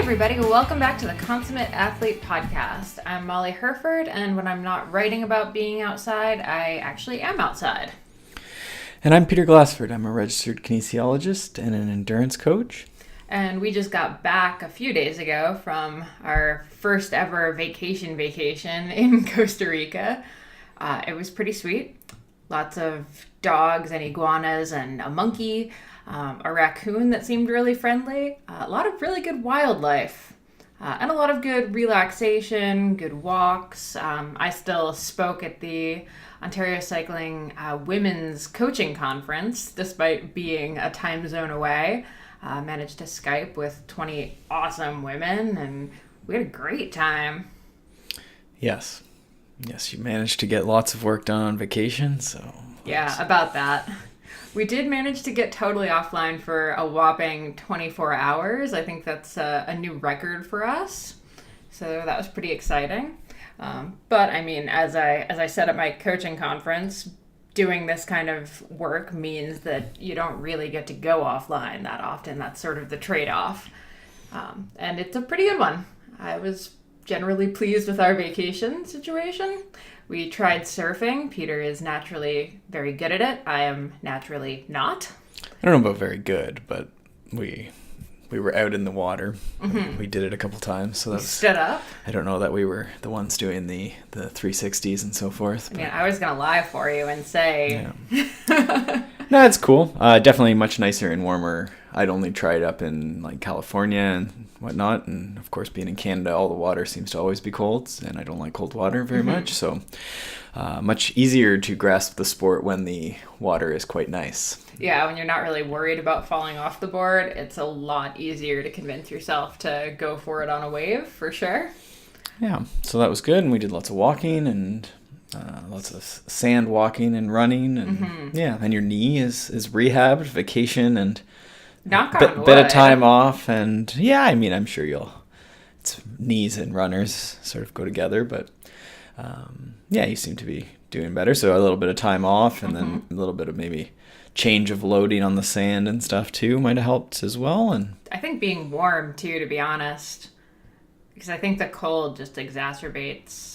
everybody, welcome back to the Consummate Athlete Podcast. I'm Molly Herford, and when I'm not writing about being outside, I actually am outside. And I'm Peter Glassford. I'm a registered kinesiologist and an endurance coach. And we just got back a few days ago from our first ever vacation in Costa Rica. It was pretty sweet. Lots of dogs and iguanas and a monkey. A raccoon that seemed really friendly, a lot of really good wildlife, and a lot of good relaxation, good walks. I still spoke at the Ontario Cycling Women's Coaching Conference, despite being a time zone away. Managed to Skype with 20 awesome women, and we had a great time. Yes, you managed to get lots of work done on vacation, so... Yeah, about that. We did manage to get totally offline for a whopping 24 hours. I think that's a new record for us. So that was pretty exciting. But I mean, as I said at my coaching conference, doing this kind of work means that you don't really get to go offline that often. That's sort of the trade-off. And it's a pretty good one. I was generally pleased with our vacation situation. We tried surfing. Peter is naturally very good at it. I am naturally not. I don't know about very good, but we were out in the water. Mm-hmm. We did it a couple times. So that's stood up. I don't know that we were the ones doing the 360s and so forth. But... I was going to lie for you and say... Yeah. No, it's cool. Definitely much nicer and warmer. I'd only tried up in like California and whatnot, and of course being in Canada, all the water seems to always be cold, and I don't like cold water very much, so much easier to grasp the sport when the water is quite nice. Yeah, when you're not really worried about falling off the board, it's a lot easier to convince yourself to go for it on a wave, for sure. Yeah, so that was good, and we did lots of walking and lots of sand walking and running, and yeah, and your knee is rehabbed, vacation, and knock on wood. Bit of time off, and yeah, I mean, I'm sure it's knees and runners sort of go together, but yeah, you seem to be doing better. So a little bit of time off, and then a little bit of maybe change of loading on the sand and stuff too might have helped as well. And I think being warm too, to be honest, because I think the cold just exacerbates.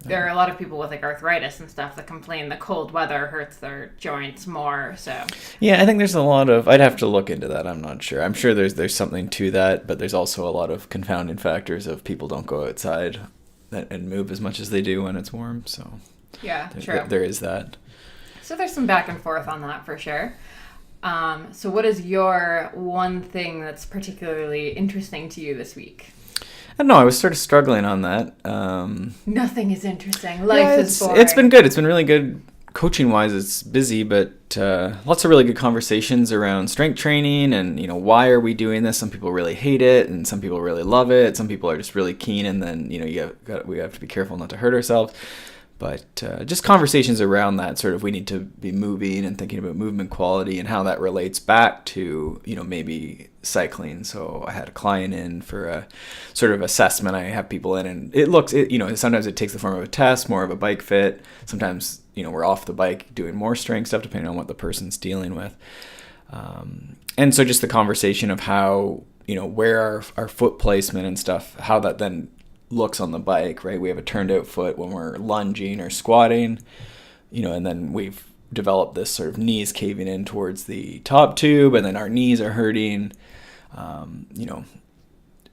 There are a lot of people with like arthritis and stuff that complain the cold weather hurts their joints more. So yeah, I think there's a lot of. I'd have to look into that. I'm not sure. I'm sure there's something to that, but there's also a lot of confounding factors of people don't go outside and move as much as they do when it's warm. So yeah, true. There is that. So there's some back and forth on that for sure. So what is your one thing that's particularly interesting to you this week? I don't know. I was sort of struggling on that. Nothing is interesting. Life is boring. It's been good. It's been really good coaching-wise. It's busy, but lots of really good conversations around strength training and, why are we doing this? Some people really hate it, and some people really love it. Some people are just really keen, and then, we have to be careful not to hurt ourselves. But just conversations around that sort of we need to be moving and thinking about movement quality and how that relates back to, maybe cycling. So I had a client in for a sort of assessment. I have people in and sometimes it takes the form of a test, more of a bike fit. Sometimes, we're off the bike doing more strength stuff depending on what the person's dealing with. And so just the conversation of how, where our foot placement and stuff, how that then looks on the bike, right? We have a turned out foot when we're lunging or squatting, and then we've developed this sort of knees caving in towards the top tube, and then our knees are hurting,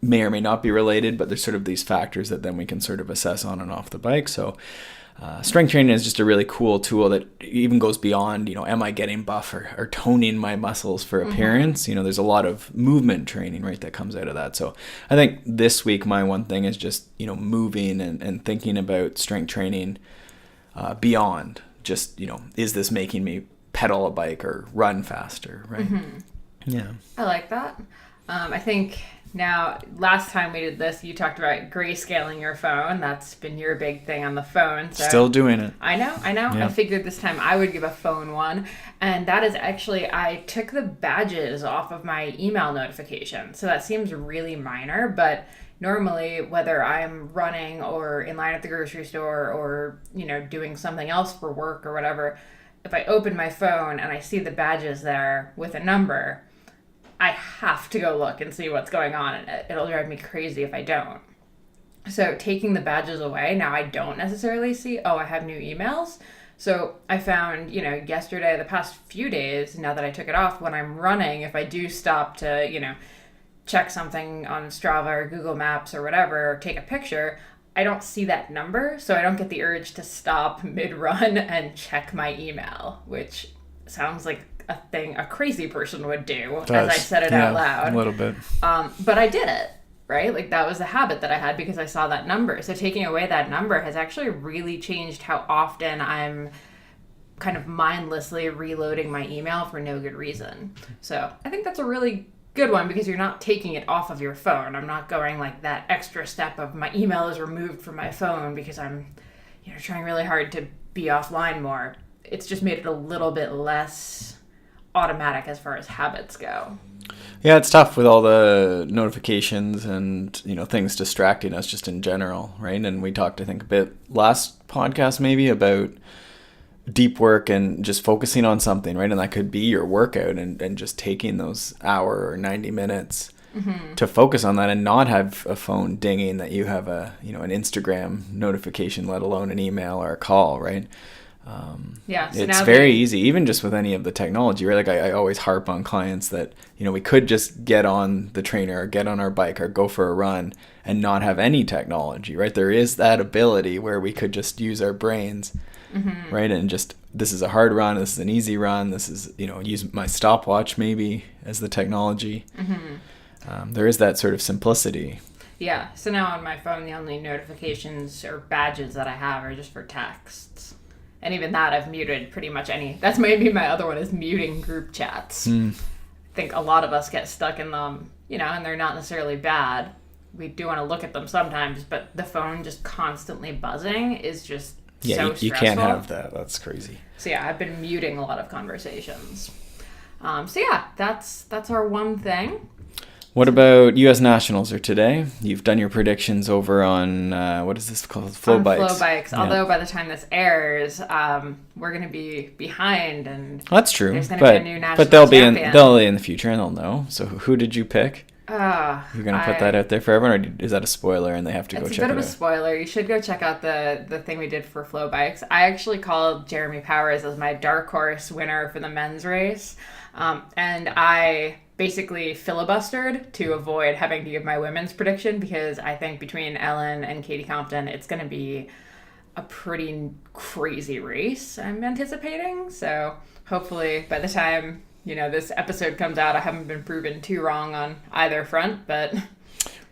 may or may not be related, but there's sort of these factors that then we can sort of assess on and off the bike. So strength training is just a really cool tool that even goes beyond, am I getting buff or toning my muscles for appearance? There's a lot of movement training, right, that comes out of that. So I think this week my one thing is just, moving and thinking about strength training beyond just, is this making me pedal a bike or run faster, right? Yeah. I like that. I think now, last time we did this, you talked about grayscaling your phone. That's been your big thing on the phone. So still doing it. I know. Yeah. I figured this time I would give a phone one. And that is actually, I took the badges off of my email notification. So that seems really minor, but normally whether I'm running or in line at the grocery store or, doing something else for work or whatever, if I open my phone and I see the badges there with a number, I have to go look and see what's going on, and it'll drive me crazy if I don't. So taking the badges away, now I don't necessarily see, oh, I have new emails. So I found, yesterday, the past few days, now that I took it off, when I'm running, if I do stop to, check something on Strava or Google Maps or whatever, or take a picture, I don't see that number. So I don't get the urge to stop mid-run and check my email, which sounds like a thing a crazy person would do as I said it out loud. A little bit. But I did it. Right? Like that was a habit that I had because I saw that number. So taking away that number has actually really changed how often I'm kind of mindlessly reloading my email for no good reason. So I think that's a really good one because you're not taking it off of your phone. I'm not going like that extra step of my email is removed from my phone because I'm, trying really hard to be offline more. It's just made it a little bit less automatic as far as habits go. Yeah, it's tough with all the notifications and, things distracting us just in general, right? And we talked, I think, a bit last podcast maybe about deep work and just focusing on something, right? And that could be your workout and just taking those hour or 90 minutes to focus on that and not have a phone dinging that you have an Instagram notification, let alone an email or a call, right? So it's very easy, even just with any of the technology, right? Like I always harp on clients that, we could just get on the trainer or get on our bike or go for a run and not have any technology, right? There is that ability where we could just use our brains, right? And just, this is a hard run, this is an easy run, this is, use my stopwatch maybe as the technology. There is that sort of simplicity. Yeah. So now on my phone, the only notifications or badges that I have are just for texts. And even that I've muted pretty much any. That's maybe my other one is muting group chats. I think a lot of us get stuck in them, and they're not necessarily bad. We do want to look at them sometimes, but the phone just constantly buzzing is just so stressful. You can't have that. That's crazy. So yeah, I've been muting a lot of conversations. That's our one thing. What about U.S. Nationals are today? You've done your predictions over on, what is this called? Flow Bikes. Flow Bikes. Yeah. Although by the time this airs, we're going to be behind. And that's true. There's going to be a new national But they'll champion. be in the future and they'll know. So who did you pick? You're going to put that out there for everyone? Or is that a spoiler and they have to go check it out? It's a bit of a spoiler. You should go check out the thing we did for Flow Bikes. I actually called Jeremy Powers as my dark horse winner for the men's race. And I basically filibustered to avoid having to give my women's prediction because I think between Ellen and Katie Compton, it's going to be a pretty crazy race I'm anticipating. So hopefully by the time, this episode comes out, I haven't been proven too wrong on either front, but...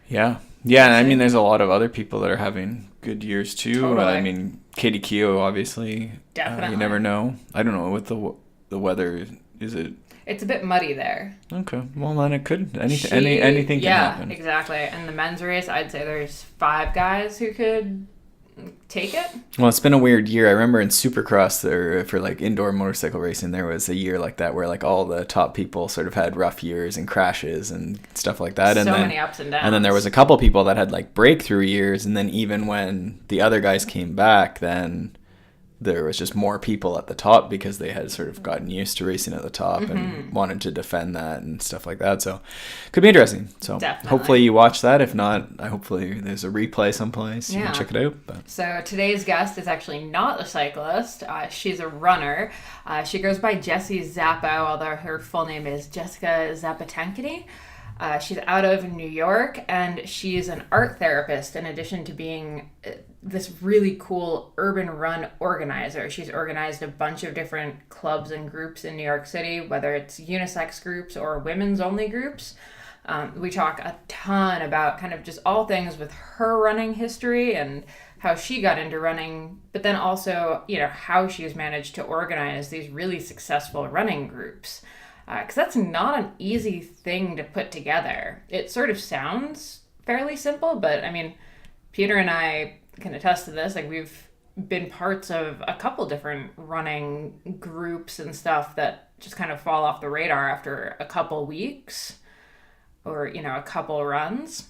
Yeah. Yeah, and I mean, there's a lot of other people that are having good years too. Totally. I mean, Katie Keough, obviously. Definitely. You never know. I don't know what the weather is. It's a bit muddy there. Okay. Well, then it could. Anything can happen. Yeah, exactly. And the men's race, I'd say there's 5 guys who could take it. Well, it's been a weird year. I remember in Supercross there for like indoor motorcycle racing, there was a year like that where like all the top people sort of had rough years and crashes and stuff like that. And many ups and downs. And then there was a couple people that had like breakthrough years. And then even when the other guys came back, then there was just more people at the top because they had sort of gotten used to racing at the top and wanted to defend that and stuff like that. So could be interesting. So Definitely. Hopefully you watch that. If not, hopefully there's a replay someplace. You can check it out. But. So today's guest is actually not a cyclist. She's a runner. She goes by Jessie Zapo, although her full name is Jessica Zapotechne. She's out of New York, and she's an art therapist in addition to being this really cool urban run organizer. She's organized a bunch of different clubs and groups in New York City, whether it's unisex groups or women's only groups. We talk a ton about kind of just all things with her running history and how she got into running, but then also, how she's managed to organize these really successful running groups. Because that's not an easy thing to put together. It sort of sounds fairly simple, but I mean, Peter and I can attest to this. Like, we've been parts of a couple different running groups and stuff that just kind of fall off the radar after a couple weeks or, a couple runs.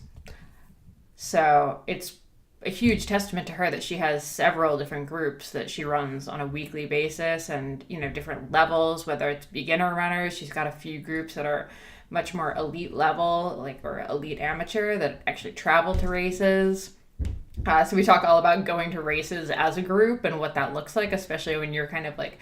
So it's a huge testament to her that she has several different groups that she runs on a weekly basis, and different levels, whether it's beginner runners. She's got a few groups that are much more elite level, like, or elite amateur, that actually travel to races. So we talk all about going to races as a group and what that looks like, especially when you're kind of like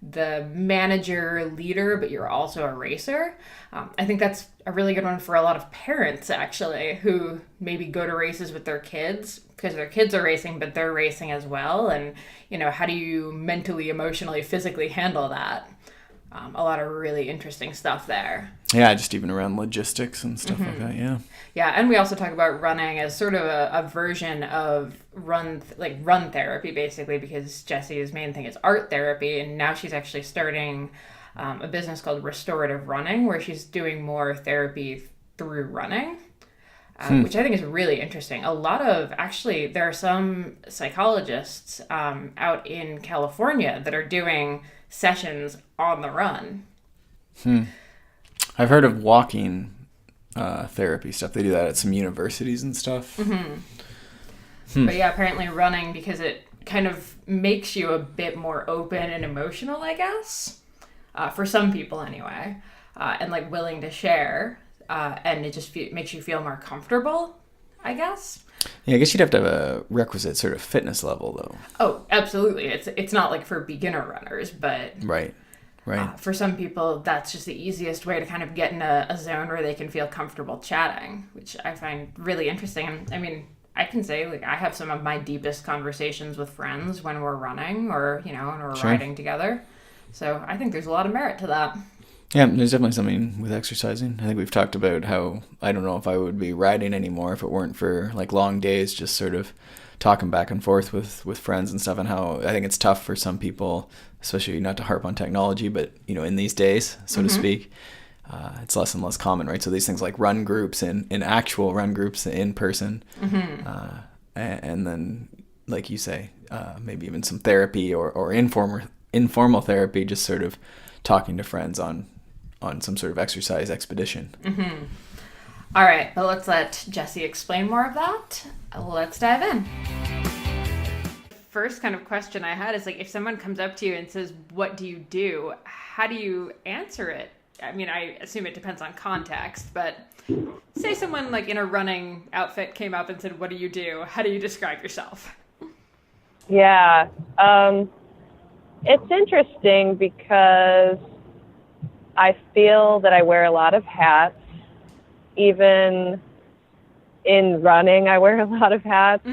the manager leader, but you're also a racer. I think that's a really good one for a lot of parents, actually, who maybe go to races with their kids because their kids are racing, but they're racing as well. And, how do you mentally, emotionally, physically handle that? A lot of really interesting stuff there. Yeah, just even around logistics and stuff like that, yeah. Yeah, and we also talk about running as sort of a version of run therapy, basically, because Jessie's main thing is art therapy, and now she's actually starting a business called Restorative Running, where she's doing more therapy through running, which I think is really interesting. There are some psychologists out in California that are doing sessions on the run. I've heard of walking therapy stuff. They do that at some universities and stuff. But yeah, apparently running, because it kind of makes you a bit more open and emotional, I guess, for some people anyway, and like willing to share, and it just makes you feel more comfortable, I guess. Yeah, I guess you'd have to have a requisite sort of fitness level, though. Oh, absolutely. It's not like for beginner runners, but right. For some people, that's just the easiest way to kind of get in a zone where they can feel comfortable chatting, which I find really interesting. I mean, I can say, like, I have some of my deepest conversations with friends when we're running or, when we're riding together. So I think there's a lot of merit to that. Yeah, there's definitely something with exercising. I think we've talked about how I don't know if I would be riding anymore if it weren't for like long days, just sort of talking back and forth with friends and stuff, and how I think it's tough for some people, especially not to harp on technology, but in these days, so to speak, it's less and less common, right? So these things like run groups and actual run groups in person, and then like you say, maybe even some therapy or informal therapy, just sort of talking to friends on some sort of exercise expedition. All right, but let's let Jessie explain more of that. Let's dive in. First kind of question I had is, like, if someone comes up to you and says, "What do you do?" How do you answer it? I mean, I assume it depends on context, but say someone like in a running outfit came up and said, "What do you do?" How do you describe yourself? Yeah, it's interesting because I feel that I wear a lot of hats. Even in running, I wear a lot of hats.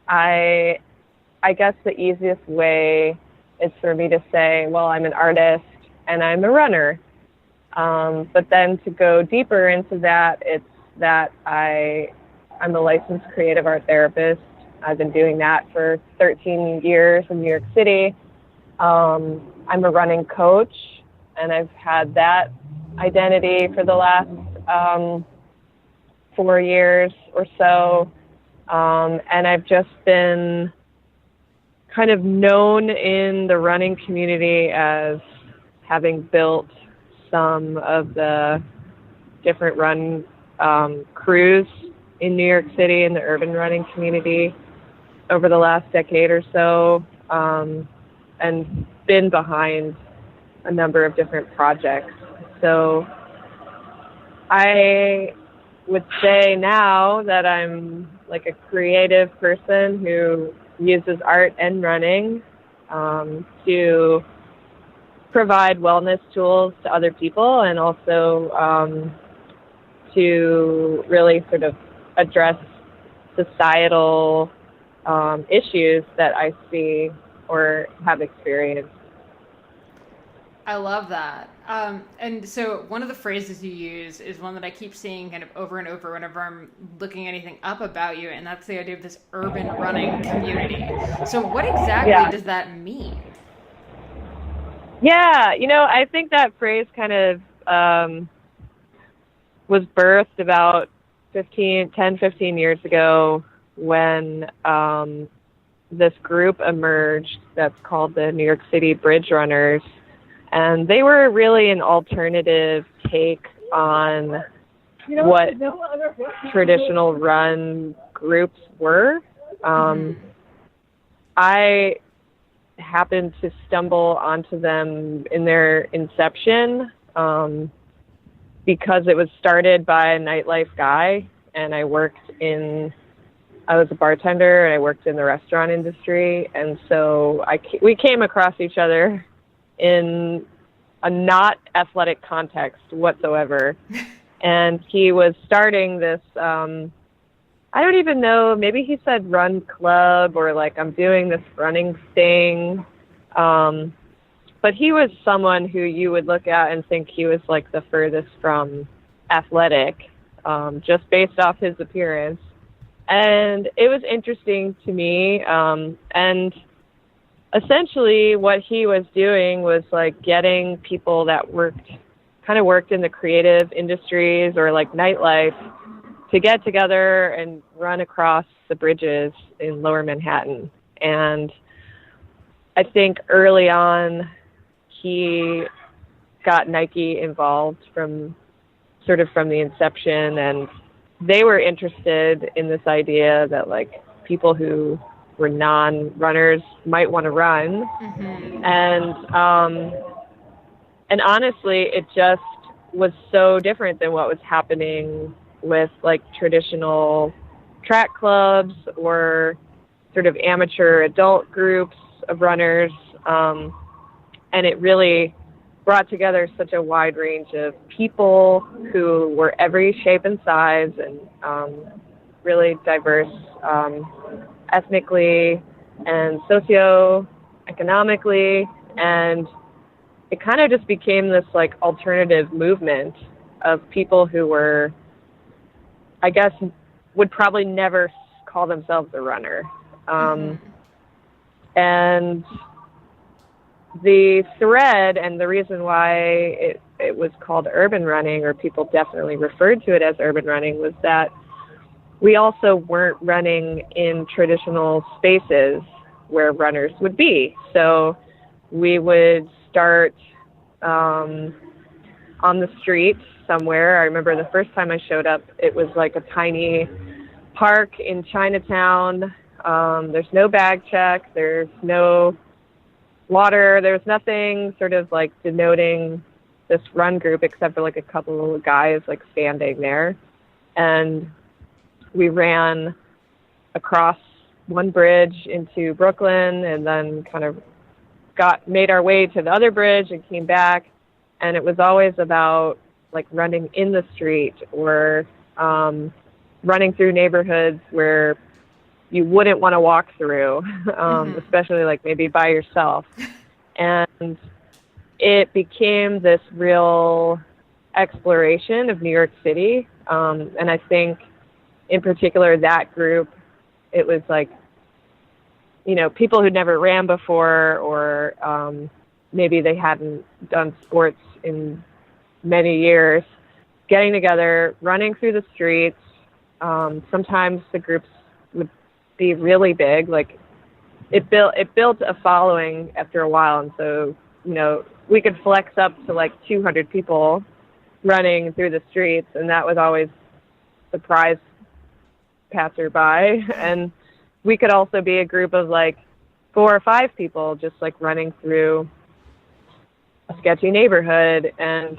I guess the easiest way is for me to say, well, I'm an artist and I'm a runner. But then to go deeper into that, it's that I'm a licensed creative art therapist. I've been doing that for 13 years in New York City. I'm a running coach, and I've had that identity for the last 4 years or so. And I've just been kind of known in the running community as having built some of the different run crews in New York City in the urban running community over the last decade or so, and been behind a number of different projects. So I would say now that I'm like a creative person who uses art and running to provide wellness tools to other people, and also to really sort of address societal issues that I see or have experienced. I love that. And so one of the phrases you use is one that I keep seeing kind of over and over whenever I'm looking anything up about you, and that's the idea of this urban running community. So what exactly does that mean? Yeah, I think that phrase kind of was birthed about 15 years ago when this group emerged that's called the New York City Bridge Runners. And they were really an alternative take on what traditional run groups were. I happened to stumble onto them in their inception because it was started by a nightlife guy, and I was a bartender, and I worked in the restaurant industry, and so we came across each other in a not athletic context whatsoever. And he was starting this, I don't even know, maybe he said run club, or like, I'm doing this running thing. But he was someone who you would look at and think he was like the furthest from athletic, just based off his appearance. And it was interesting to me. And essentially what he was doing was like getting people that worked in the creative industries or like nightlife to get together and run across the bridges in Lower Manhattan. And I think early on he got Nike involved from the inception, and they were interested in this idea that like people who were non-runners might want to run. And honestly, it just was so different than what was happening with like traditional track clubs or sort of amateur adult groups of runners. And it really brought together such a wide range of people who were every shape and size, and really diverse ethnically and socioeconomically. And it kind of just became this like alternative movement of people who were, I guess, would probably never call themselves a runner. And the thread, and the reason why it was called urban running, or people definitely referred to it as urban running, was that we also weren't running in traditional spaces where runners would be. So we would start on the street somewhere. I remember the first time I showed up, it was like a tiny park in Chinatown. There's no bag check. There's no water. There's nothing sort of like denoting this run group except for like a couple of guys like standing there. And we ran across one bridge into Brooklyn, and then kind of made our way to the other bridge and came back. And it was always about like running in the street, or running through neighborhoods where you wouldn't want to walk through, especially like maybe by yourself. And it became this real exploration of New York City. And I think in particular that group, it was like, you know, people who'd never ran before, or maybe they hadn't done sports in many years, getting together, running through the streets. Sometimes the groups would be really big. Like it built a following after a while. And so, you know, we could flex up to like 200 people running through the streets, and that would always surprise passerby. And we could also be a group of like 4 or 5 people just like running through a sketchy neighborhood. And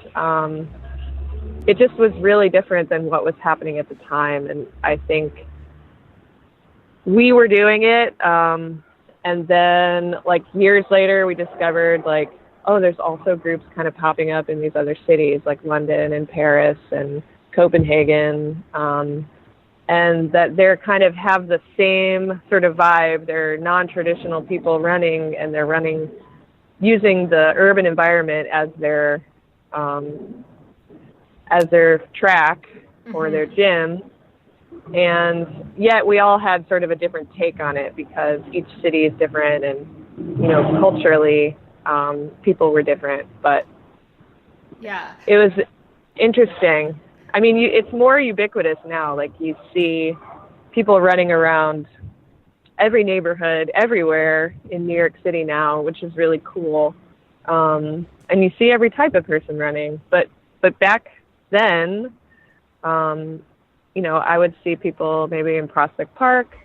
it just was really different than what was happening at the time. And I think we were doing it. And then like years later, we discovered like, oh, there's also groups kind of popping up in these other cities like London and Paris and Copenhagen. And that they're kind of have the same sort of vibe. They're non-traditional people running, and they're running using the urban environment as their track or their gym. And yet we all had sort of a different take on it, because each city is different, and, you know, culturally, people were different. But yeah, it was interesting. I mean, it's more ubiquitous now. Like you see people running around every neighborhood, everywhere in New York City now, which is really cool. And you see every type of person running. But back then, you I would see people maybe in Prospect Park,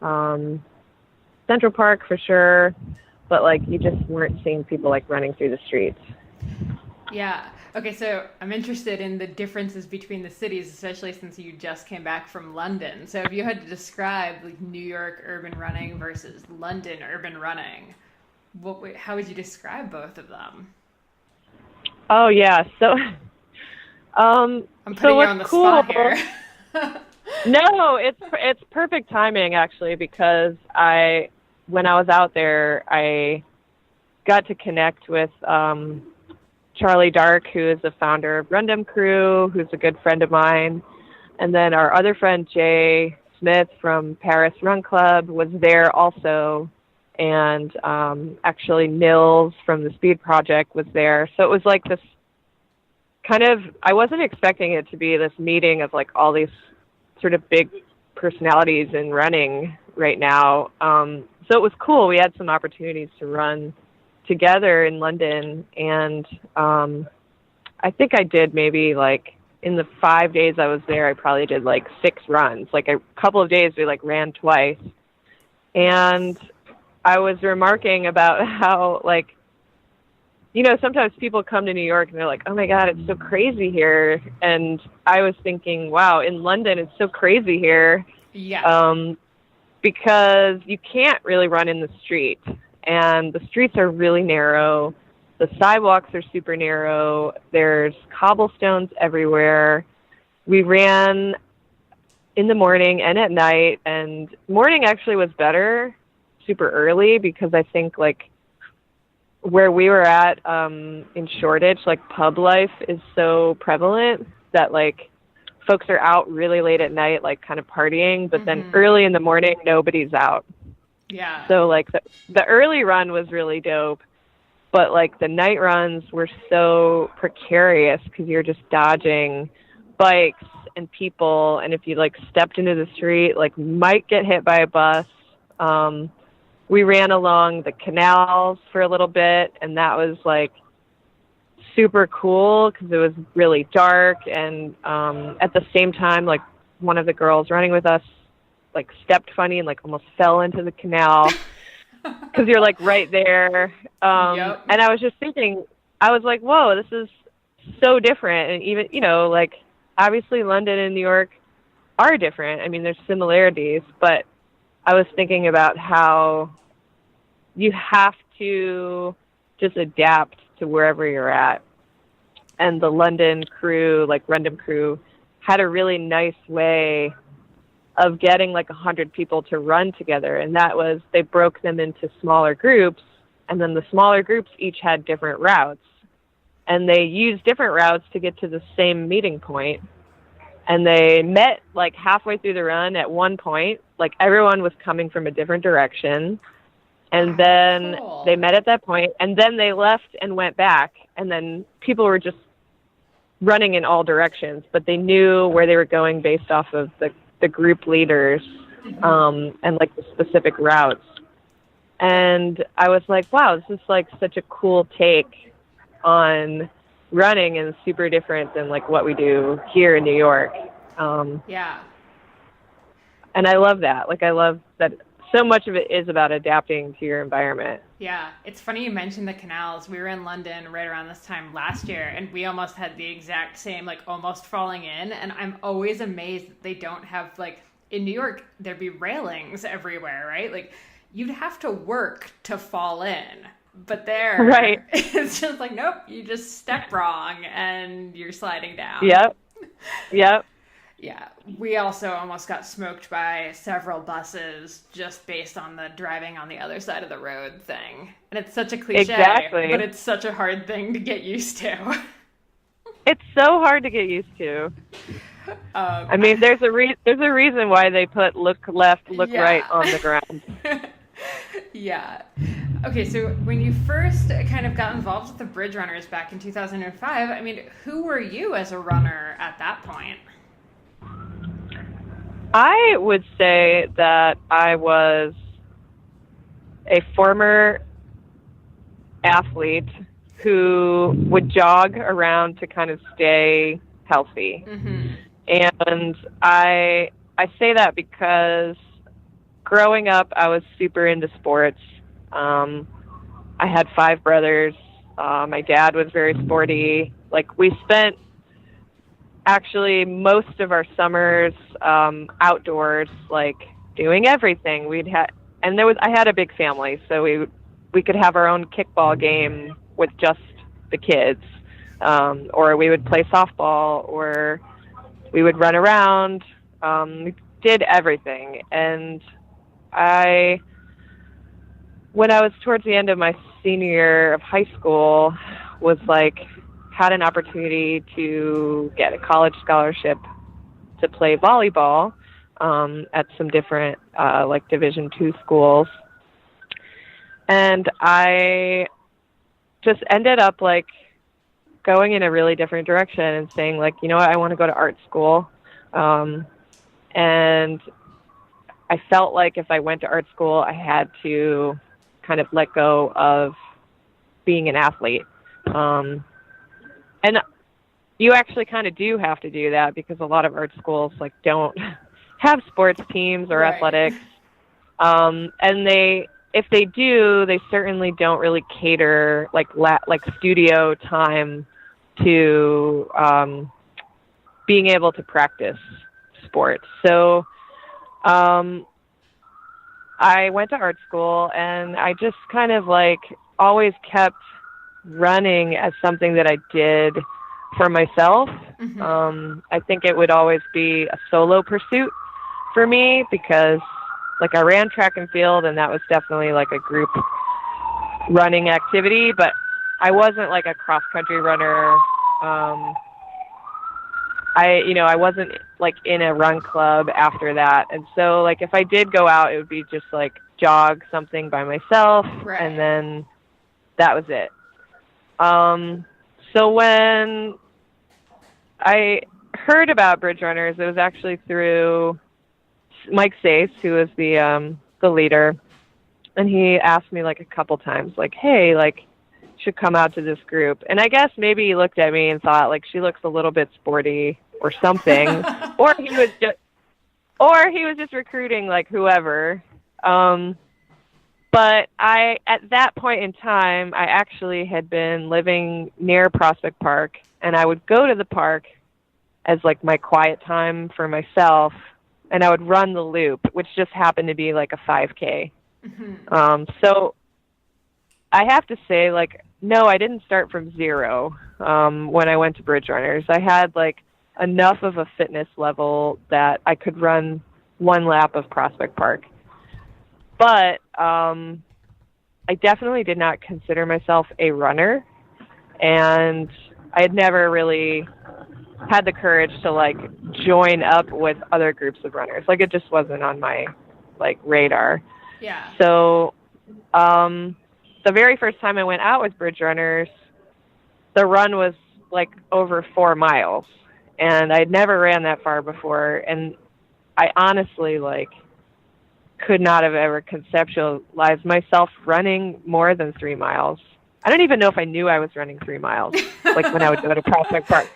Central Park for sure, but like you just weren't seeing people like running through the streets. Yeah. Okay, so I'm interested in the differences between the cities, especially since you just came back from London. So if you had to describe like New York urban running versus London urban running, how would you describe both of them? Oh yeah, so I'm putting you on the spot here. No, it's perfect timing actually, because when I was out there, I got to connect with Charlie Dark, who is the founder of Rundum Crew, who's a good friend of mine. And then our other friend, Jay Smith from Paris Run Club, was there also. And actually Nils from the Speed Project was there. So it was like this kind of, I wasn't expecting it to be this meeting of like all these sort of big personalities in running right now. So it was cool. We had some opportunities to run together in London, and I think I did maybe like in the 5 days I was there, I probably did like 6 runs. Like a couple of days we like ran twice, and I was remarking about how like, sometimes people come to New York and they're like, oh my God, it's so crazy here. And I was thinking, wow, in London it's so crazy here. Yeah. Because you can't really run in the street. And the streets are really narrow. The sidewalks are super narrow. There's cobblestones everywhere. We ran in the morning and at night, and morning actually was better, super early, because I think like where we were at in Shoreditch, like pub life is so prevalent that like folks are out really late at night, like kind of partying, but then early in the morning, nobody's out. Yeah. So like the early run was really dope, but like the night runs were so precarious because you're just dodging bikes and people. And if you like stepped into the street, like might get hit by a bus. We ran along the canals for a little bit, and that was like super cool because it was really dark. And at the same time, like one of the girls running with us like stepped funny and like almost fell into the canal because you're like right there. Yep. And I was just thinking, I was like, whoa, this is so different. And even, like obviously London and New York are different. I mean, there's similarities, but I was thinking about how you have to just adapt to wherever you're at. And the London crew, like Rundum Crew, had a really nice way of getting like 100 people to run together. And that was, they broke them into smaller groups, and then the smaller groups each had different routes. And they used different routes to get to the same meeting point. And they met like halfway through the run at one point, like everyone was coming from a different direction. And then they met at that point, and then they left and went back. And then people were just running in all directions, but they knew where they were going based off of the group leaders, and like the specific routes. And I was like, wow, this is like such a cool take on running, and super different than like what we do here in New York. Yeah. And I love that. Like, I love that so much of it is about adapting to your environment. Yeah, it's funny you mentioned the canals. We were in London right around this time last year, and we almost had the exact same, like almost falling in. And I'm always amazed that they don't have, like, in New York, there'd be railings everywhere, right? Like, you'd have to work to fall in. But there, right. It's just like, nope, you just step wrong and you're sliding down. Yep. Yeah, we also almost got smoked by several buses just based on the driving on the other side of the road thing. And it's such a cliche, exactly. But it's such a hard thing to get used to. It's so hard to get used to. I mean, there's a reason why they put look left, look right on the ground. Yeah. Okay, so when you first kind of got involved with the Bridge Runners back in 2005, I mean, who were you as a runner at that point? I would say that I was a former athlete who would jog around to kind of stay healthy. And I say that because growing up, I was super into sports. I had 5 brothers. My dad was very sporty. Like, we spent actually most of our summers outdoors, like doing everything. And I had a big family, so we could have our own kickball game with just the kids, or we would play softball, or we would run around. We did everything, and when I was towards the end of my senior year of high school, was like, had an opportunity to get a college scholarship to play volleyball at some different like Division II schools. And I just ended up like going in a really different direction and saying, like, you know what, I want to go to art school. And I felt like if I went to art school, I had to kind of let go of being an athlete. And you actually kind of do have to do that, because a lot of art schools like don't have sports teams or Right. athletics. And if they do, they certainly don't really cater like studio time to being able to practice sports. So I went to art school, and I just kind of like always kept running as something that I did for myself. I think it would always be a solo pursuit for me, because like I ran track and field, and that was definitely like a group running activity, but I wasn't like a cross country runner. I wasn't like in a run club after that. And so like if I did go out, it would be just like jog something by myself. Right. And then that was it. So when I heard about Bridge Runners, it was actually through Mike Sace, who was the leader. And he asked me like a couple times, like, hey, like, should come out to this group. And I guess maybe he looked at me and thought, like, she looks a little bit sporty or something. or he was just recruiting like whoever. But at that point in time, I actually had been living near Prospect Park, and I would go to the park as like my quiet time for myself, and I would run the loop, which just happened to be like a 5K. So I have to say, like, no, I didn't start from zero when I went to Bridge Runners. I had like enough of a fitness level that I could run one lap of Prospect Park. But I definitely did not consider myself a runner, and I had never really had the courage to like join up with other groups of runners. Like, it just wasn't on my like radar. Yeah. So the very first time I went out with Bridge Runners, the run was like over 4 miles, and I'd never ran that far before. And I honestly like could not have ever conceptualized myself running more than 3 miles. I don't even know if I knew I was running 3 miles, like when I would go to Prospect Park.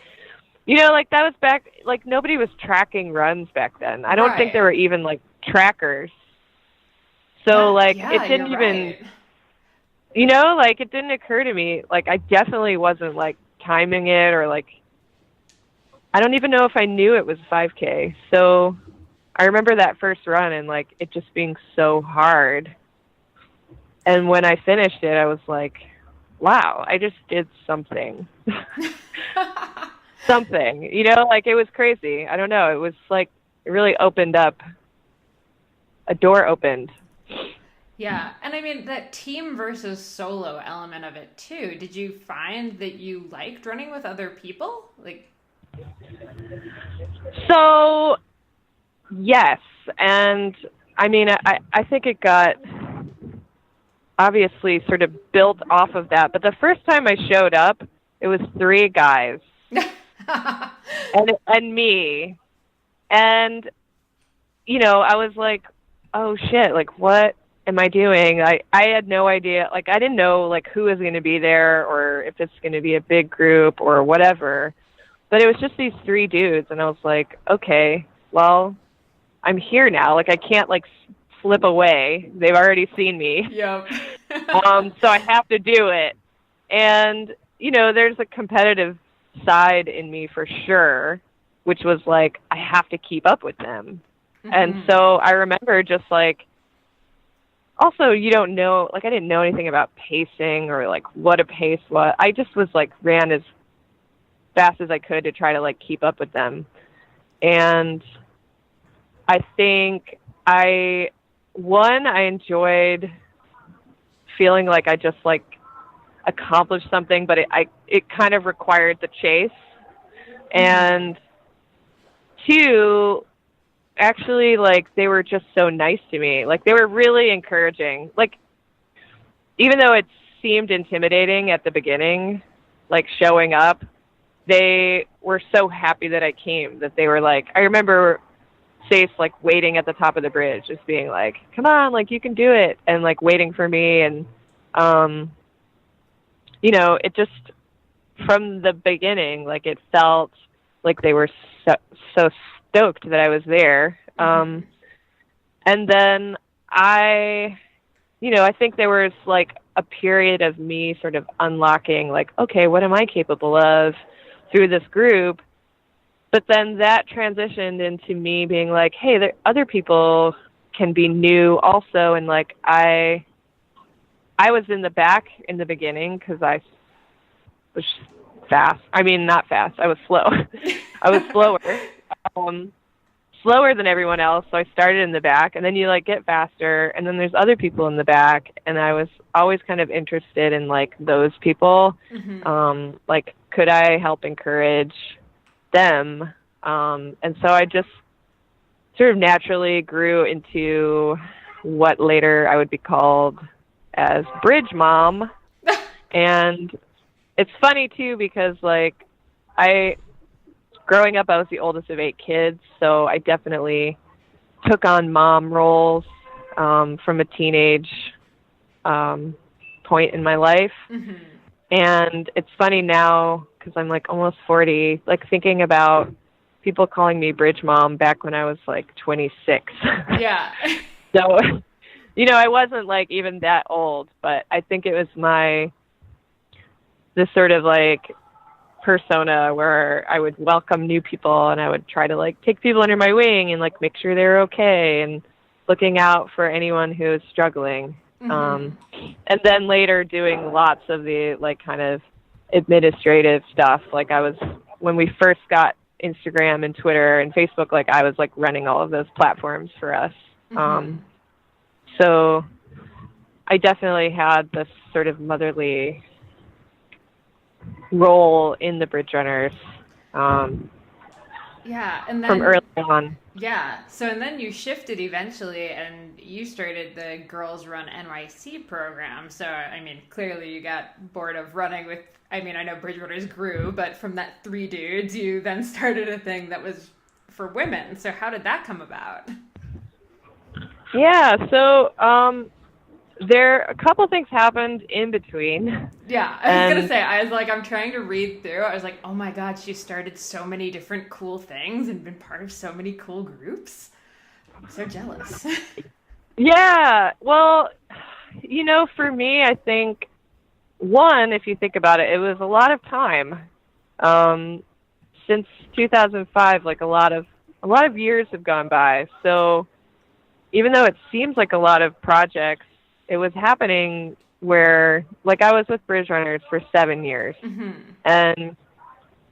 You know, like that was back, like nobody was tracking runs back then. I don't think there were even like trackers. So like it didn't even, you know, like it didn't occur to me. Like I definitely wasn't like timing it, or like, I don't even know if I knew it was 5K. So I remember that first run and like it just being so hard. And when I finished it, I was like, wow, I just did something. Something, you know, like it was crazy. I don't know. It was like, it really opened up, a door opened. Yeah. And I mean, that team versus solo element of it too. Did you find that you liked running with other people? Like, so yes. And I mean, I think it got obviously sort of built off of that. But the first time I showed up, it was 3 guys and me. And, you know, I was like, oh shit, like what am I doing? I had no idea. Like, I didn't know like who was going to be there, or if it's going to be a big group or whatever. but it was just these three dudes, and I was like, okay, well, I'm here now. Like, I can't, like, slip away. They've already seen me. Yep. So I have to do it. And, you know, there's a competitive side in me for sure, which was like, I have to keep up with them. Mm-hmm. And so I remember just like, also, you don't know, like, I didn't know anything about pacing or like what a pace was. I just was like, ran as fast as I could to try to like keep up with them. And I think I enjoyed feeling like I just like accomplished something, but it kind of required the chase. And two, actually, like, they were just so nice to me. Like, they were really encouraging. Like, even though it seemed intimidating at the beginning, like showing up, they were so happy that I came that they were like, I remember Stace like waiting at the top of the bridge, just being like, come on, like, you can do it, and like waiting for me. And you know, it just, from the beginning, like, it felt like they were so stoked that I was there. And then I think there was like a period of me sort of unlocking, like, okay, what am I capable of through this group? But then that transitioned into me being like, hey, other people can be new also. And like, I was in the back in the beginning because I was fast. I mean, not fast. I was slow. I was slower. Slower than everyone else. So I started in the back, and then you like get faster, and then there's other people in the back, and I was always kind of interested in like those people. Like, could I help encourage them? And so I just sort of naturally grew into what later I would be called as Bridge Mom. And it's funny too, because like growing up, I was the oldest of 8 kids, so I definitely took on mom roles from a teenage point in my life. And it's funny now, because I'm like almost 40, like thinking about people calling me Bridge Mom back when I was like 26. Yeah. So, you know, I wasn't like even that old, but I think it was this sort of like persona where I would welcome new people, and I would try to like take people under my wing and like make sure they're okay, and looking out for anyone who is struggling. And then later doing lots of the like kind of administrative stuff. Like, when we first got Instagram and Twitter and Facebook, like I was like running all of those platforms for us. So I definitely had this sort of motherly role in the Bridge Runners. Yeah, and then from early on. Yeah, so and then you shifted eventually, and you started the Girls Run NYC program. So I mean, clearly you got bored of running with. I mean, I know Bridge Runners grew, but from that 3 dudes, you then started a thing that was for women. So how did that come about? Yeah, so a couple things happened in between. Yeah, I was going to say, I'm trying to read through. I was like, oh my God, she started so many different cool things and been part of so many cool groups. I'm so jealous. Yeah, well, you know, for me, I think, one, if you think about it, it was a lot of time. Since 2005, like a lot of years have gone by. So even though it seems like a lot of projects, it was happening where, like, I was with Bridge Runners for 7 years. And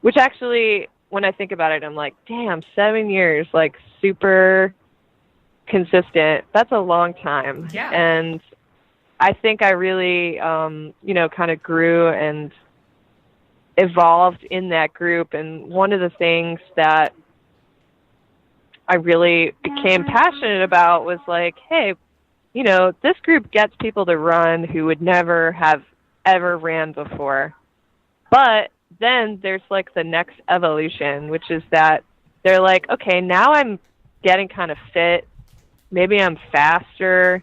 which actually, when I think about it, I'm like, damn, 7 years, like, super consistent. That's a long time. Yeah. And I think I really, you know, kind of grew and evolved in that group. And one of the things that I really became passionate about was like, hey, you know, this group gets people to run who would never have ever ran before. But then there's like the next evolution, which is that they're like, okay, now I'm getting kind of fit. Maybe I'm faster.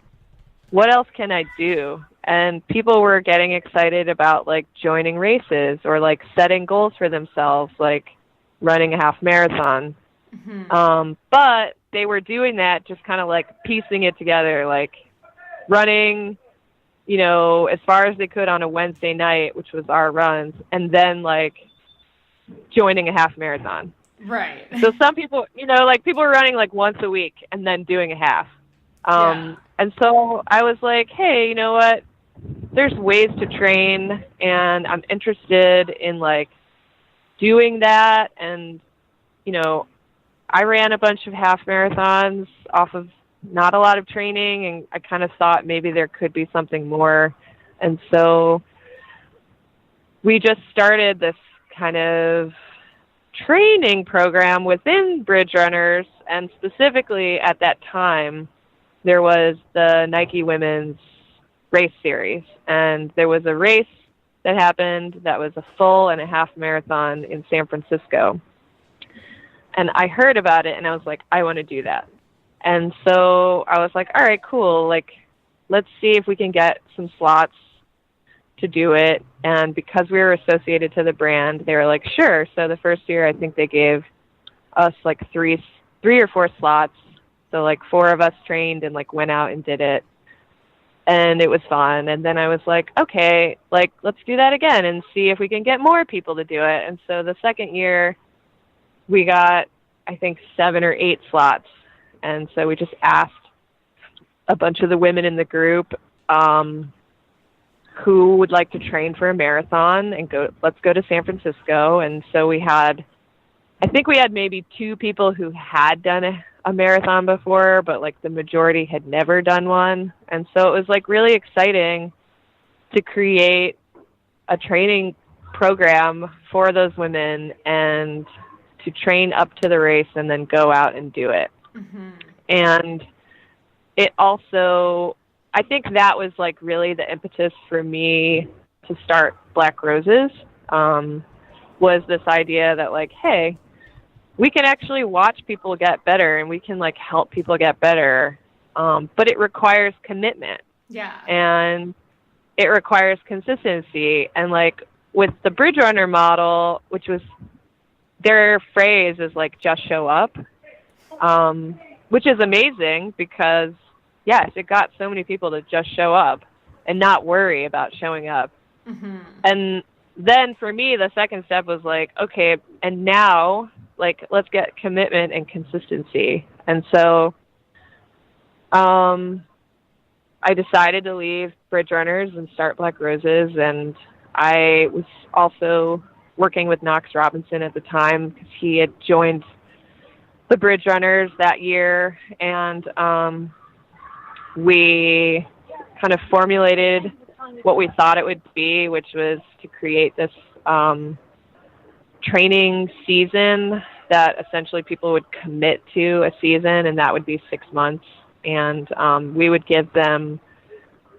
What else can I do? And people were getting excited about like joining races or like setting goals for themselves. Like, running a half marathon. But they were doing that just kind of like piecing it together, like running, you know, as far as they could on a Wednesday night, which was our runs, and then like joining a half marathon. Right. So some people, you know, like people were running like once a week and then doing a half. And so I was like, hey, you know what? There's ways to train, and I'm interested in like doing that. And, you know, I ran a bunch of half marathons off of not a lot of training, and I kind of thought maybe there could be something more. And so we just started this kind of training program within Bridge Runners, and specifically at that time, there was the Nike Women's Race Series, and there was a race that happened that was a full and a half marathon in San Francisco. And I heard about it, and I was like, I want to do that. And so I was like, all right, cool. Like, let's see if we can get some slots to do it. And because we were associated to the brand, they were like, sure. So the first year, I think they gave us like three or four slots. So like 4 of us trained and like went out and did it. And it was fun. And then I was like, okay, like, let's do that again and see if we can get more people to do it. And so the second year, we got, I think, 7 or 8 slots. And so we just asked a bunch of the women in the group who would like to train for a marathon and let's go to San Francisco. And so I think we had maybe 2 people who had done a marathon before, but like the majority had never done one. And so it was like really exciting to create a training program for those women and to train up to the race and then go out and do it. And it also, I think that was like really the impetus for me to start Black Roses, was this idea that like, hey, we can actually watch people get better and we can like help people get better. But it requires commitment. Yeah. And it requires consistency. And like with the Bridge Runner model, which was their phrase is like, just show up, which is amazing because yes, it got so many people to just show up and not worry about showing up. And then for me, the second step was like, okay, and now like, let's get commitment and consistency. And so, I decided to leave Bridge Runners and start Black Roses. And I was also working with Knox Robinson at the time because he had joined the Bridge Runners that year. And we kind of formulated what we thought it would be, which was to create this training season that essentially people would commit to a season, and that would be 6 months. And we would give them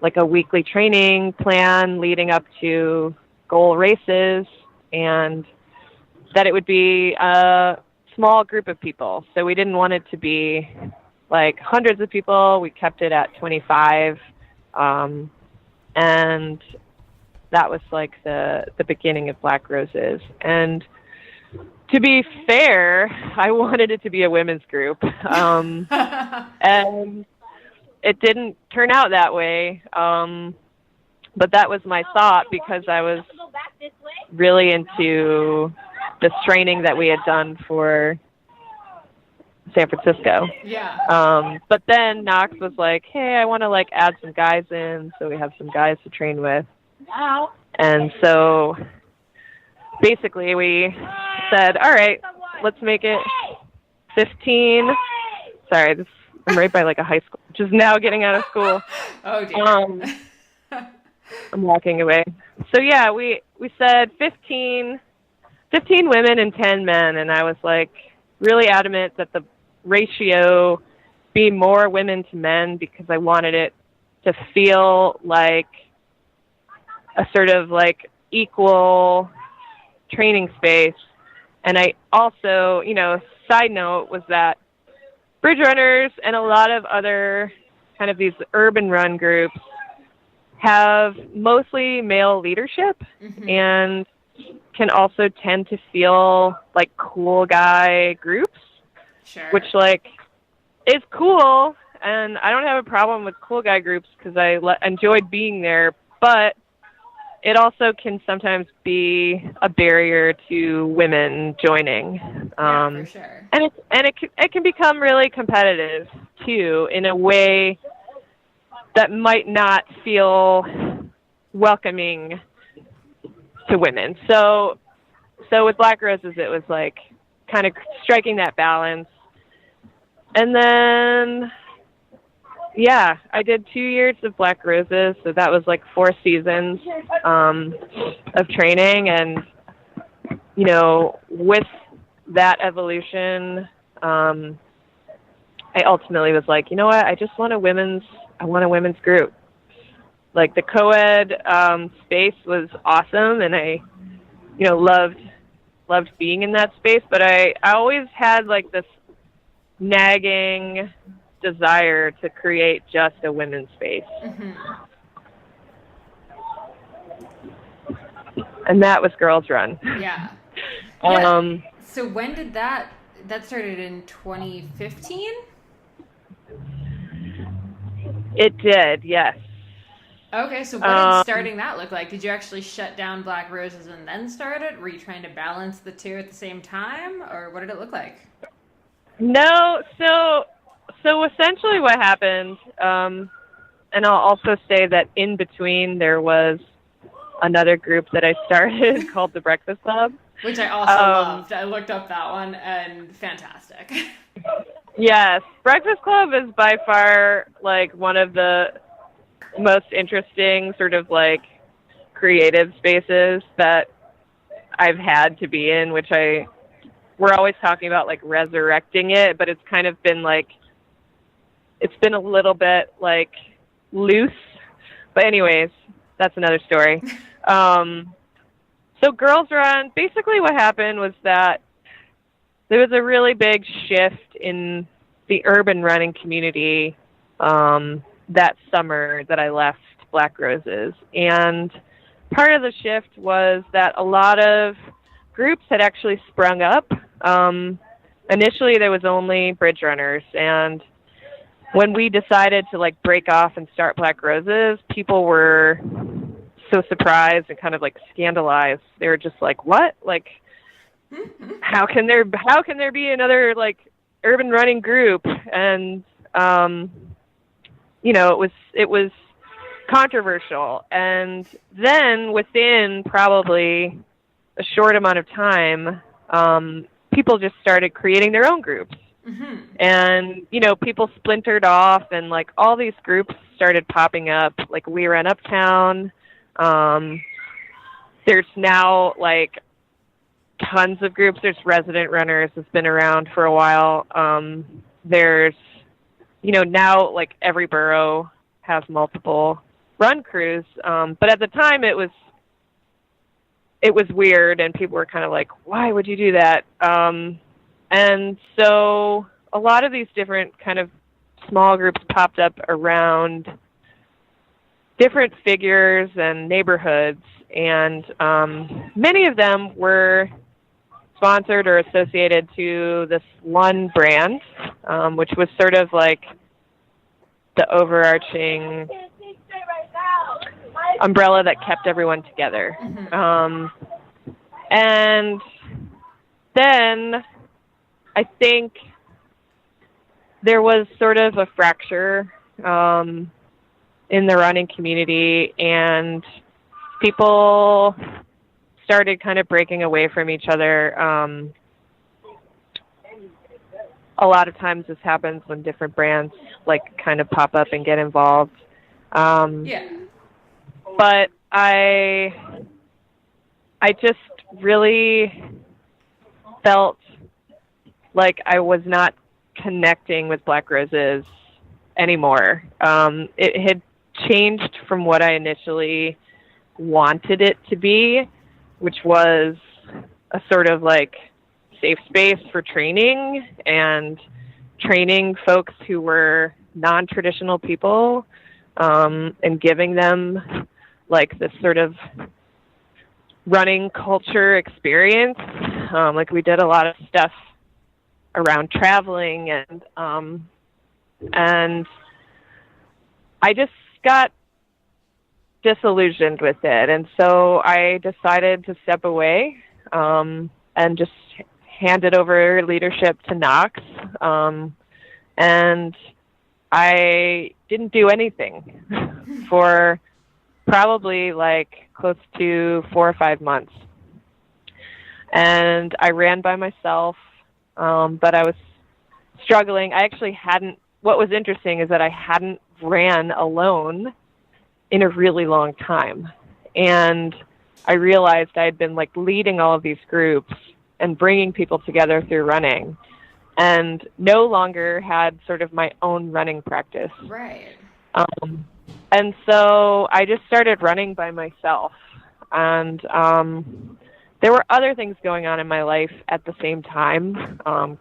like a weekly training plan leading up to goal races, and that it would be a small group of people. So we didn't want it to be like hundreds of people. We kept it at 25. And that was like the beginning of Black Roses. And to be fair, I wanted it to be a women's group. And it didn't turn out that way. But that was my thought because I was really into this training that we had done for San Francisco. Yeah. But then Knox was like, hey, I want to like add some guys in, so we have some guys to train with. And so basically we said, all right, let's make it 15. Sorry, I'm right by like a high school, just now getting out of school. Oh dear. I'm walking away. So yeah, we said 15 women and 10 men, and I was like really adamant that the ratio be more women to men because I wanted it to feel like a sort of like equal training space. And I also, you know, side note was that Bridge Runners and a lot of other kind of these urban run groups have mostly male leadership. And can also tend to feel like cool guy groups, Sure. which like is cool, and I don't have a problem with cool guy groups because I enjoyed being there, but it also can sometimes be a barrier to women joining. For sure. And it can become really competitive too, in a way that might not feel welcoming to women. So with Black Roses, it was like kind of striking that balance. And then, yeah, I did 2 years of Black Roses, so that was like 4 seasons of training. And, you know, with that evolution, I ultimately was like, you know what, I want a women's group. Like the co-ed space was awesome, and I, you know, loved being in that space, but I always had like this nagging desire to create just a women's space. Mm-hmm. And that was Girls Run. Yeah. So when did that started in 2015? It did, yes. Okay, so what did starting that look like? Did you actually shut down Black Roses and then start it? Were you trying to balance the two at the same time, or what did it look like? No, so essentially what happened, and I'll also say that in between there was another group that I started called the Breakfast Club. Which I also loved. I looked up that one, and fantastic. Yes, Breakfast Club is by far like one of the most interesting sort of like creative spaces that I've had to be in, which we're always talking about like resurrecting it, but it's kind of been like, it's been a little bit like loose. But anyways, that's another story. So Girls Run, basically what happened was that there was a really big shift in the urban running community that summer that I left Black Roses. And part of the shift was that a lot of groups had actually sprung up. Initially, there was only bridge runners, and when we decided to like break off and start Black Roses, people were so surprised and kind of like scandalized. They were just like, "What? Like, how can there be another like urban running group?" And you know, it was controversial. And then within probably a short amount of time, people just started creating their own groups. Mm-hmm. And, you know, people splintered off, and like all these groups started popping up. Like We Run Uptown. There's now like tons of groups. There's Resident Runners has been around for a while. There's, you know, now like every borough has multiple run crews. But at the time it was weird, and people were kind of like, why would you do that? And so a lot of these different kind of small groups popped up around different figures and neighborhoods, and many of them were sponsored or associated to this one brand, which was sort of like the overarching umbrella that kept everyone together. Mm-hmm. And then I think there was sort of a fracture in the running community, and people started kind of breaking away from each other. A lot of times this happens when different brands like kind of pop up and get involved. But I just really felt like I was not connecting with Black Roses anymore. It had changed from what I initially wanted it to be, which was a sort of like safe space for training and training folks who were non-traditional people, and giving them like this sort of running culture experience. Like we did a lot of stuff around traveling, and I just got disillusioned with it, and so I decided to step away and just handed over leadership to Knox, and I didn't do anything for probably like close to 4 or 5 months. And I ran by myself, but I was struggling. I actually hadn't, what was interesting is that I hadn't ran alone in a really long time. And I realized I had been like leading all of these groups and bringing people together through running, and no longer had sort of my own running practice. Right. And so I just started running by myself. And there were other things going on in my life at the same time,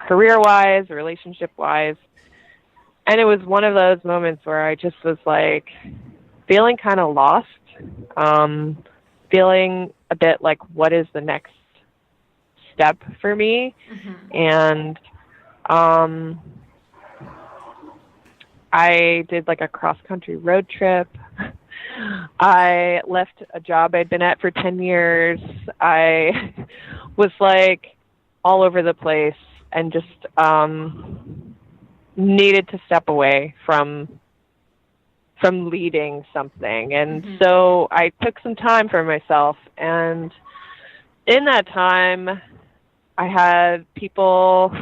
career-wise, relationship-wise. And it was one of those moments where I just was like feeling kind of lost, feeling a bit like, what is the next step for me? And I did like a cross-country road trip. I left a job I'd been at for 10 years. I was like all over the place and just needed to step away from leading something. And so I took some time for myself. And in that time, I had people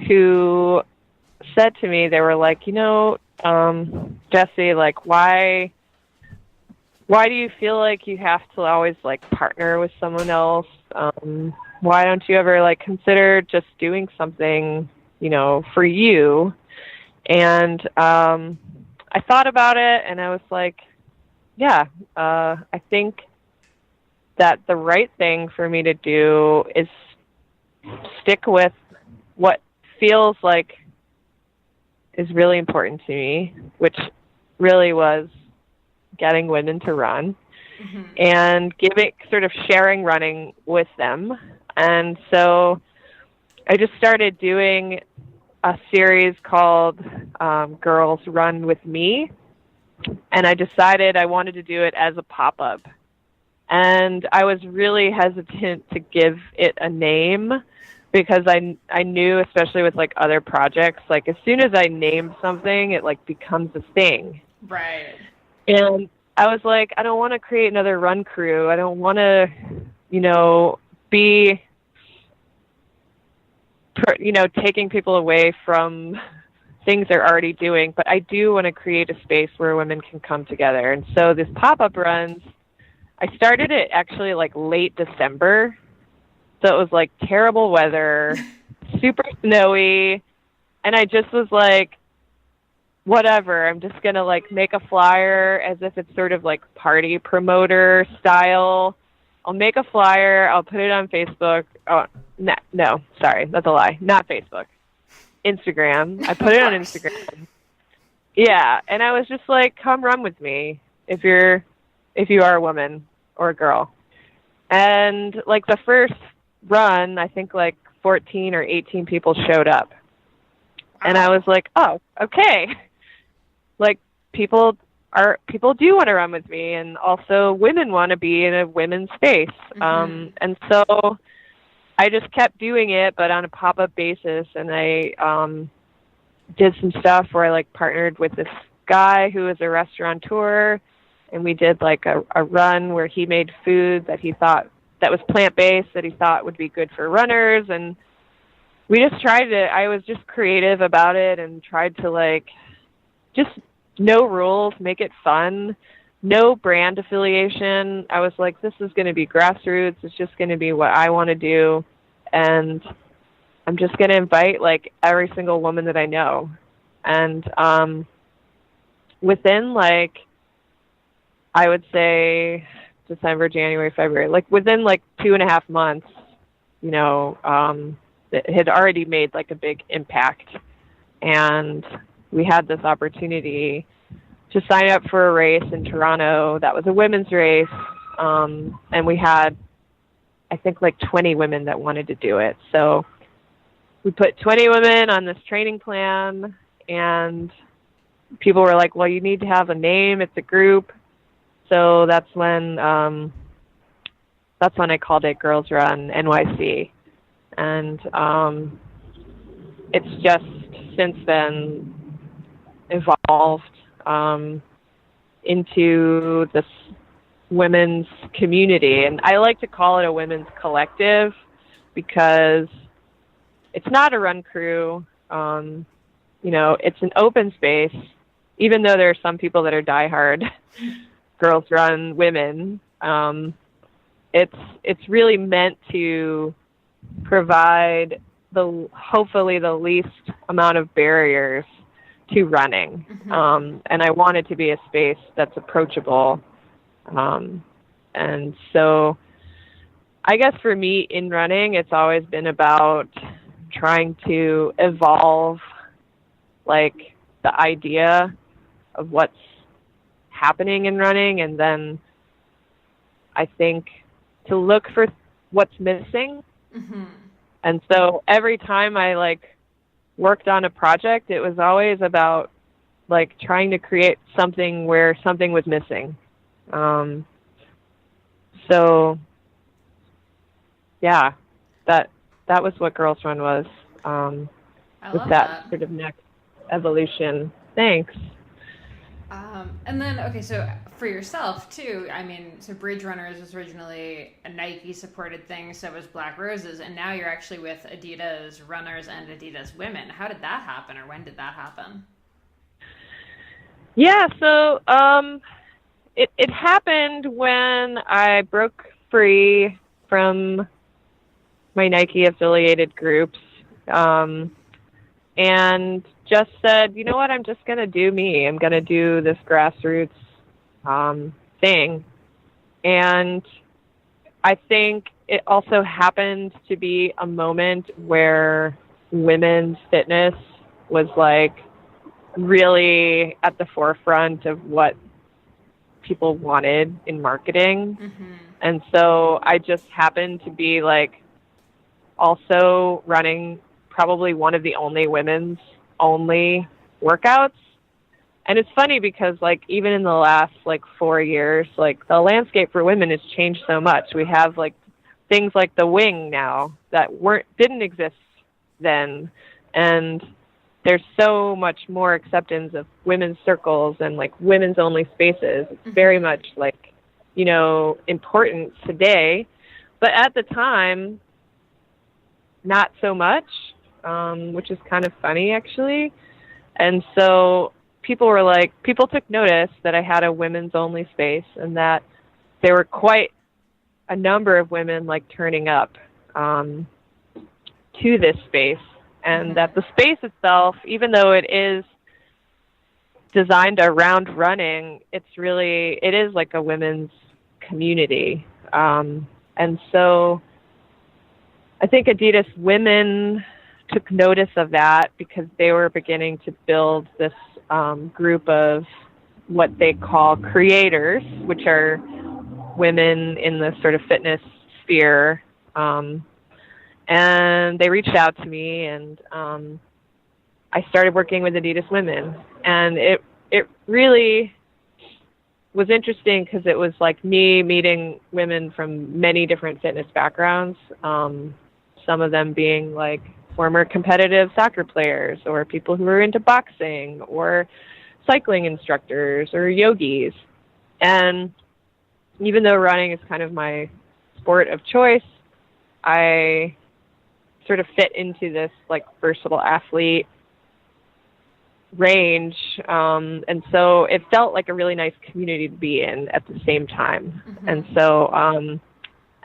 who said to me, they were like, you know, Jessie, like, why do you feel like you have to always like partner with someone else? Why don't you ever like consider just doing something, you know, for you? And I thought about it, and I was like, yeah, I think that the right thing for me to do is stick with what feels like is really important to me, which really was getting women to run and sort of sharing running with them. And so I just started doing a series called Girls Run With Me, and I decided I wanted to do it as a pop-up. And I was really hesitant to give it a name because I knew, especially with like other projects, like as soon as I name something, it like becomes a thing. Right. And I was like, I don't want to create another run crew. I don't want to, you know, be, you know, taking people away from things they're already doing. But I do want to create a space where women can come together. And so this pop-up runs, I started it actually like late December. So it was like terrible weather, super snowy. And I just was like, whatever, I'm just going to like make a flyer as if it's sort of like party promoter style. I'll make a flyer. I'll put it on Facebook. Oh, no, sorry. That's a lie. Not Facebook. Instagram. I put it on Instagram. Yeah. And I was just like, come run with me if you are a woman or a girl. And like the first run, I think like 14 or 18 people showed up. And I was like, oh, okay. Like people do want to run with me, and also women want to be in a women's space. And so I just kept doing it, but on a pop-up basis. And I did some stuff where I like partnered with this guy who was a restaurateur, and we did like a run where he made food that he thought that was plant-based, that he thought would be good for runners. And we just tried to, I was just creative about it and tried to like, just no rules, make it fun, no brand affiliation. I was like, this is going to be grassroots. It's just going to be what I want to do. And I'm just going to invite like every single woman that I know. And within like, I would say December, January, February, like within like 2.5 months, you know, it had already made like a big impact. And we had this opportunity to sign up for a race in Toronto that was a women's race. And we had I think like 20 women that wanted to do it. So we put 20 women on this training plan, and people were like, well, you need to have a name. It's a group. So that's when I called it Girls Run NYC. And it's just since then evolved into this women's community. And I like to call it a women's collective because it's not a run crew. It's an open space, even though there are some people that are diehard Girls Run women. It's really meant to provide hopefully the least amount of barriers to running. And I want it to be a space that's approachable. And so I guess for me in running, it's always been about trying to evolve like the idea of what's happening in running, and then I think to look for what's missing. And so every time I like worked on a project, it was always about like trying to create something where something was missing. So yeah, that was what Girls Run was. With that sort of next evolution. Thanks. And then, okay, so for yourself too, I mean, so Bridge Runners was originally a Nike supported thing, so was Black Roses, and now you're actually with Adidas Runners and Adidas Women. How did that happen, or when did that happen? Yeah, so it happened when I broke free from my Nike affiliated groups, and just said, you know what, I'm just going to do me. I'm going to do this grassroots thing. And I think it also happened to be a moment where women's fitness was like really at the forefront of what people wanted in marketing. And so I just happened to be like also running probably one of the only women's only workouts. And it's funny because like even in the last like 4 years, like the landscape for women has changed so much. We have like things like the wing now that didn't exist then, and there's so much more acceptance of women's circles and like women's only spaces. It's very much like, important today, but at the time not so much, which is kind of funny actually. And so people took notice that I had a women's only space, and that there were quite a number of women like turning up to this space, and that the space itself, even though it is designed around running, it is like a women's community. And so I think Adidas Women took notice of that because they were beginning to build this group of what they call creators, which are women in the sort of fitness sphere. And they reached out to me, and I started working with Adidas Women. And it really was interesting because it was like me meeting women from many different fitness backgrounds, some of them being like former competitive soccer players, or people who were into boxing, or cycling instructors, or yogis. And even though running is kind of my sport of choice, I sort of fit into this like versatile athlete range. And so it felt like a really nice community to be in at the same time. And so,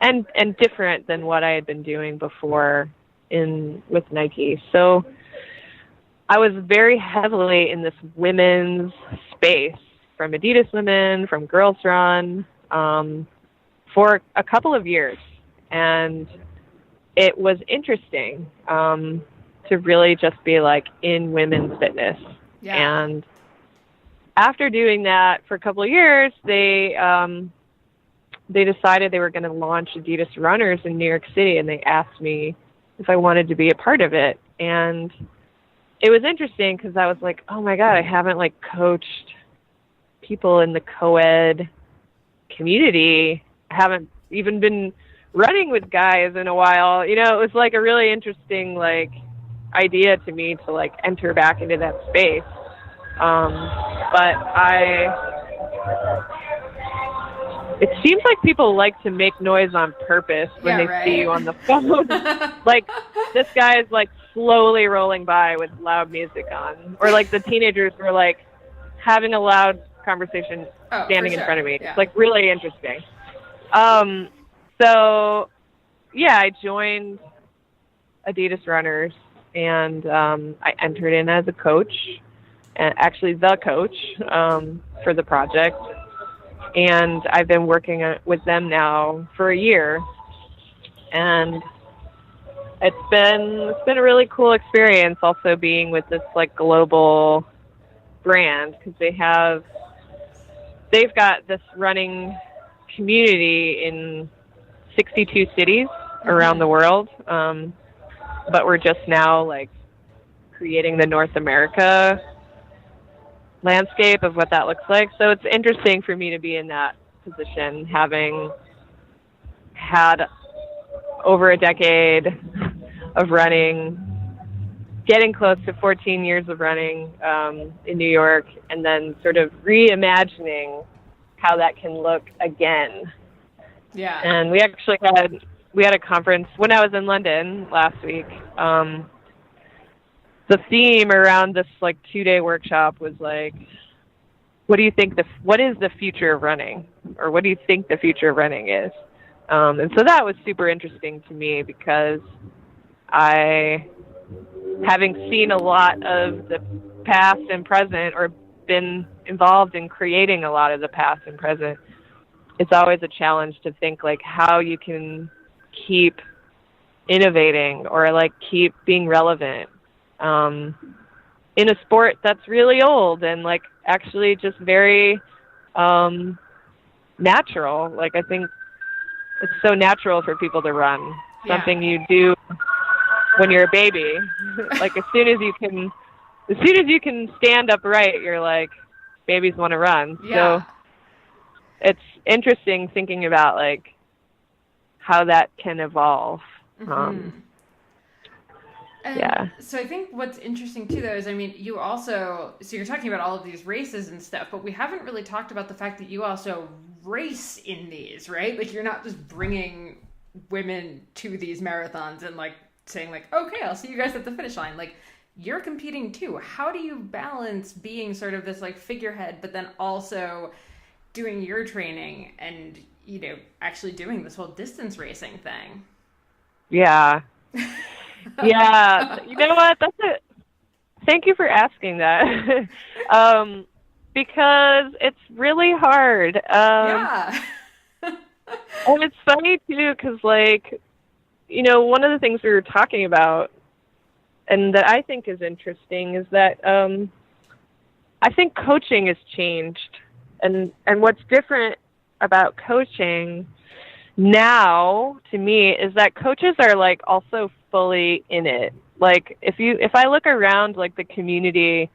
and different than what I had been doing before with Nike. So I was very heavily in this women's space, from Adidas Women, from Girls Run, for a couple of years. And it was interesting to really just be like in women's fitness. Yeah. And after doing that for a couple of years, they they decided they were going to launch Adidas Runners in New York City, and they asked me if I wanted to be a part of it. And it was interesting because I was like, oh my God, I haven't like coached people in the co-ed community. I haven't even been running with guys in a while. You know, it was like a really interesting like idea to me to like enter back into that space. But it seems like people like to make noise on purpose when they see you on the phone. Like, this guy is, like, slowly rolling by with loud music on. Or, like, the teenagers were, like, having a loud conversation standing in front of me. Yeah. It's, like, really interesting. So, yeah, I joined Adidas Runners, and I entered in as a coach, actually the coach for the project. And I've been working with them now for a year, and it's been a really cool experience. Also being with this like global brand, because they've got this running community in 62 cities around the world. But we're just now like creating the North America landscape of what that looks like. So it's interesting for me to be in that position, having had over a decade of running, getting close to 14 years of running in New York, and then sort of reimagining how that can look again. Yeah. And we actually had a conference when I was in London last week. The theme around this like 2-day workshop was like, what is the future of running? Or what do you think the future of running is? And so that was super interesting to me, because having seen a lot of the past and present, or been involved in creating a lot of the past and present, it's always a challenge to think like how you can keep innovating or like keep being relevant in a sport that's really old and like actually just very natural. Like, I think it's so natural for people to run. Something you do when you're a baby. Like, as soon as you can stand upright, you're like, babies want to run. Yeah. So it's interesting thinking about like how that can evolve. So I think what's interesting too, though, is, I mean, you're talking about all of these races and stuff, but we haven't really talked about the fact that you also race in these, right? Like, you're not just bringing women to these marathons and like saying like, okay, I'll see you guys at the finish line. Like, you're competing too. How do you balance being sort of this like figurehead, but then also doing your training and, you know, actually doing this whole distance racing thing? Yeah. Yeah. You know what? That's it. Thank you for asking that. Because it's really hard. Yeah. And it's funny too, because like, you know, one of the things we were talking about and that I think is interesting is that I think coaching has changed. And what's different about coaching now to me is that coaches are like also fully in it. Like, if I look around like the community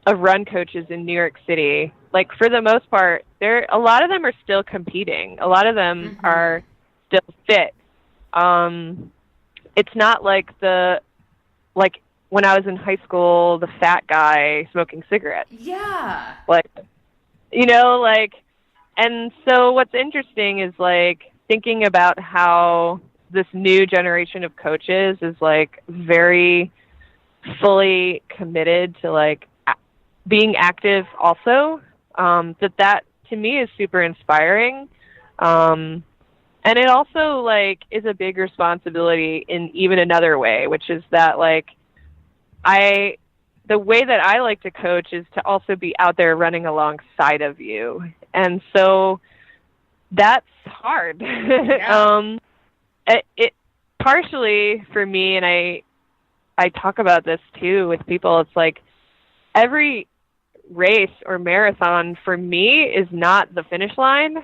of run coaches in New York City, like, for the most part, a lot of them are still competing. A lot of them are still fit. It's not like when I was in high school, the fat guy smoking cigarettes. Yeah. Like, you know, like, and so what's interesting is like thinking about how this new generation of coaches is like very fully committed to like being active also. That to me is super inspiring. And it also like is a big responsibility in even another way, which is that like the way that I like to coach is to also be out there running alongside of you. And so that's hard. Yeah. It partially for me, and I talk about this too with people, it's like every race or marathon for me is not the finish line.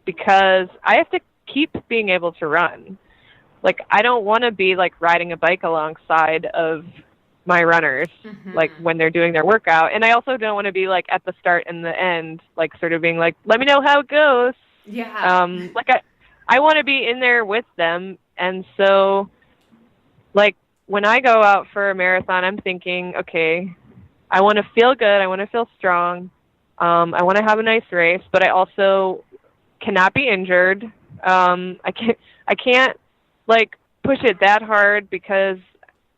because I have to keep being able to run. Like, I don't want to be like riding a bike alongside of my runners, like when they're doing their workout. And I also don't want to be like at the start and the end, like sort of being like, let me know how it goes. Yeah. Like I want to be in there with them. And so like when I go out for a marathon, I'm thinking, okay, I want to feel good. I want to feel strong. I want to have a nice race, but I also cannot be injured. I can't like push it that hard because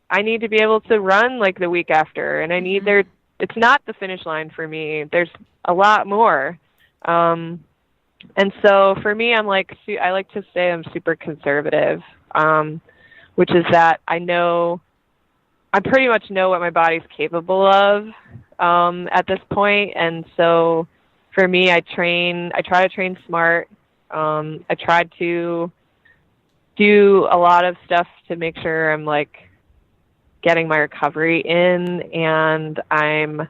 I need to be able to run like the week after, and I need it's not the finish line for me. There's a lot more. And so for me, I like to say I'm super conservative, which is that I pretty much know what my body's capable of, at this point. And so for me, I try to train smart. I try to do a lot of stuff to make sure I'm like getting my recovery in and I'm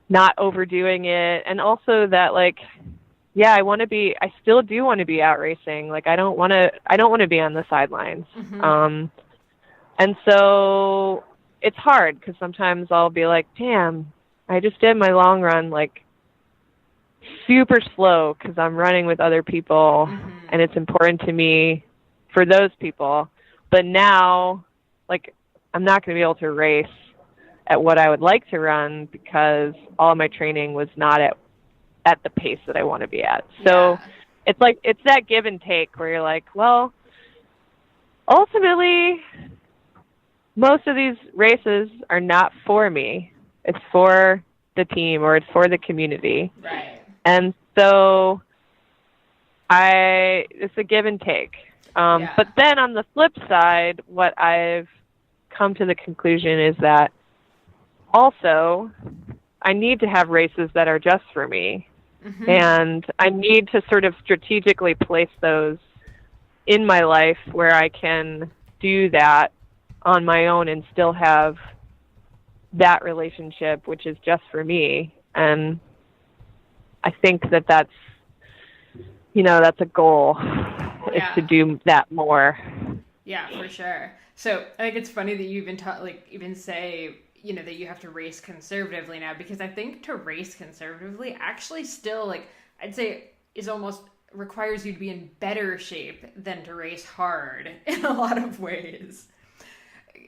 not overdoing it. And also that like, yeah, I still do want to be out racing. Like I don't want to be on the sidelines. And so it's hard because sometimes I'll be like, damn, I just did my long run like super slow because I'm running with other people and it's important to me for those people. But now, like, I'm not going to be able to race at what I would like to run because all of my training was not at the pace that I want to be at. So it's like, it's that give and take where you're like, well, ultimately, most of these races are not for me. It's for the team or it's for the community. Right. And so it's a give and take. But then on the flip side, what I've come to the conclusion is that also I need to have races that are just for me. And I need to sort of strategically place those in my life where I can do that on my own and still have that relationship, which is just for me. And I think that's a goal, is to do that more. Yeah, for sure. So I think it's funny that you even say, that you have to race conservatively now, because I think to race conservatively actually still, like, I'd say is almost requires you to be in better shape than to race hard in a lot of ways.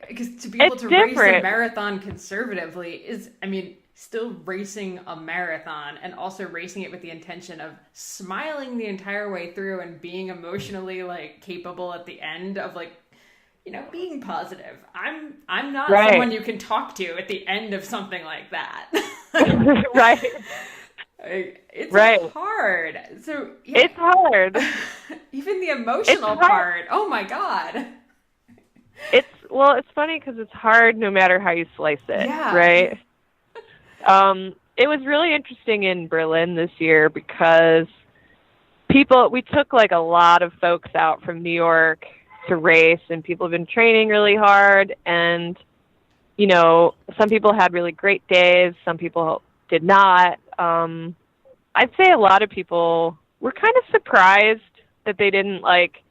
Because to be able to race a marathon conservatively is, still racing a marathon and also racing it with the intention of smiling the entire way through and being emotionally like capable at the end of like, being positive. I'm not someone you can talk to at the end of something like that. Right. It's hard. So yeah, it's hard. Even the emotional part. Oh my God. It's funny because it's hard no matter how you slice it. Yeah. Right. It was really interesting in Berlin this year because we took like a lot of folks out from New York to race, and people have been training really hard, and some people had really great days, some people did not. I'd say a lot of people were kind of surprised that they didn't like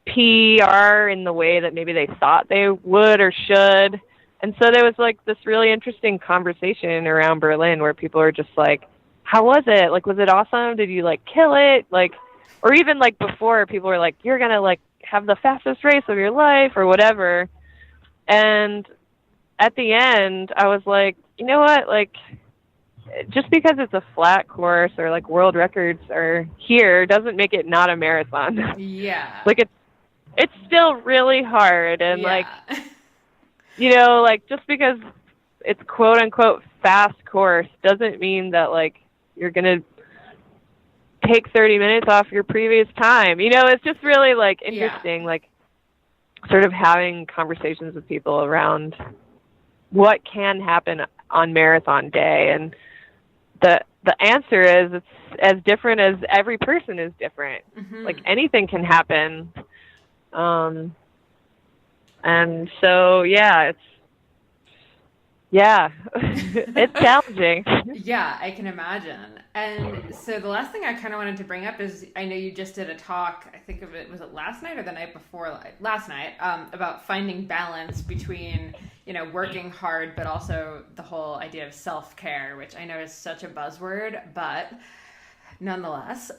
PR in the way that maybe they thought they would or should. And so there was like this really interesting conversation around Berlin where people are just like, how was it? Like, was it awesome? Did you like kill it? Like, or even like before, people were like, you're going to like have the fastest race of your life or whatever. And at the end, I was like, you know what? Like, just because it's a flat course or like world records are here doesn't make it not a marathon. Yeah. Like it's still really hard. And like, like just because it's quote unquote fast course doesn't mean that like you're going to take 30 minutes off your previous time. It's just really like interesting, like sort of having conversations with people around what can happen on marathon day. And the answer is it's as different as every person is different. Like anything can happen. And so, Yeah, it's challenging. Yeah, I can imagine. And so the last thing I kind of wanted to bring up is I know you just did a talk, I think of it, was it last night or the night before? Last night, about finding balance between, working hard, but also the whole idea of self-care, which I know is such a buzzword, but nonetheless,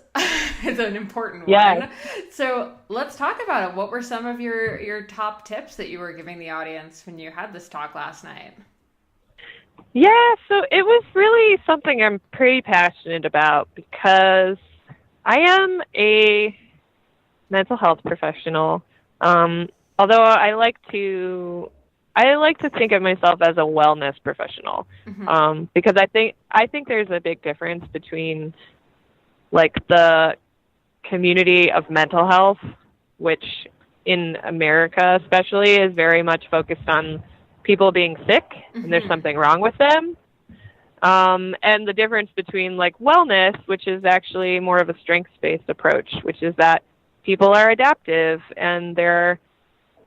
it's an important Yeah. one. So let's talk about it. What were some of your top tips that you were giving the audience when you had this talk last night? Yeah, so it was really something I'm pretty passionate about because I am a mental health professional. Although I like to think of myself as a wellness professional. Because I think there's a big difference between like the community of mental health, which in America especially is very much focused on people being sick and there's something wrong with them. And the difference between like wellness, which is actually more of a strengths-based approach, which is that people are adaptive and there are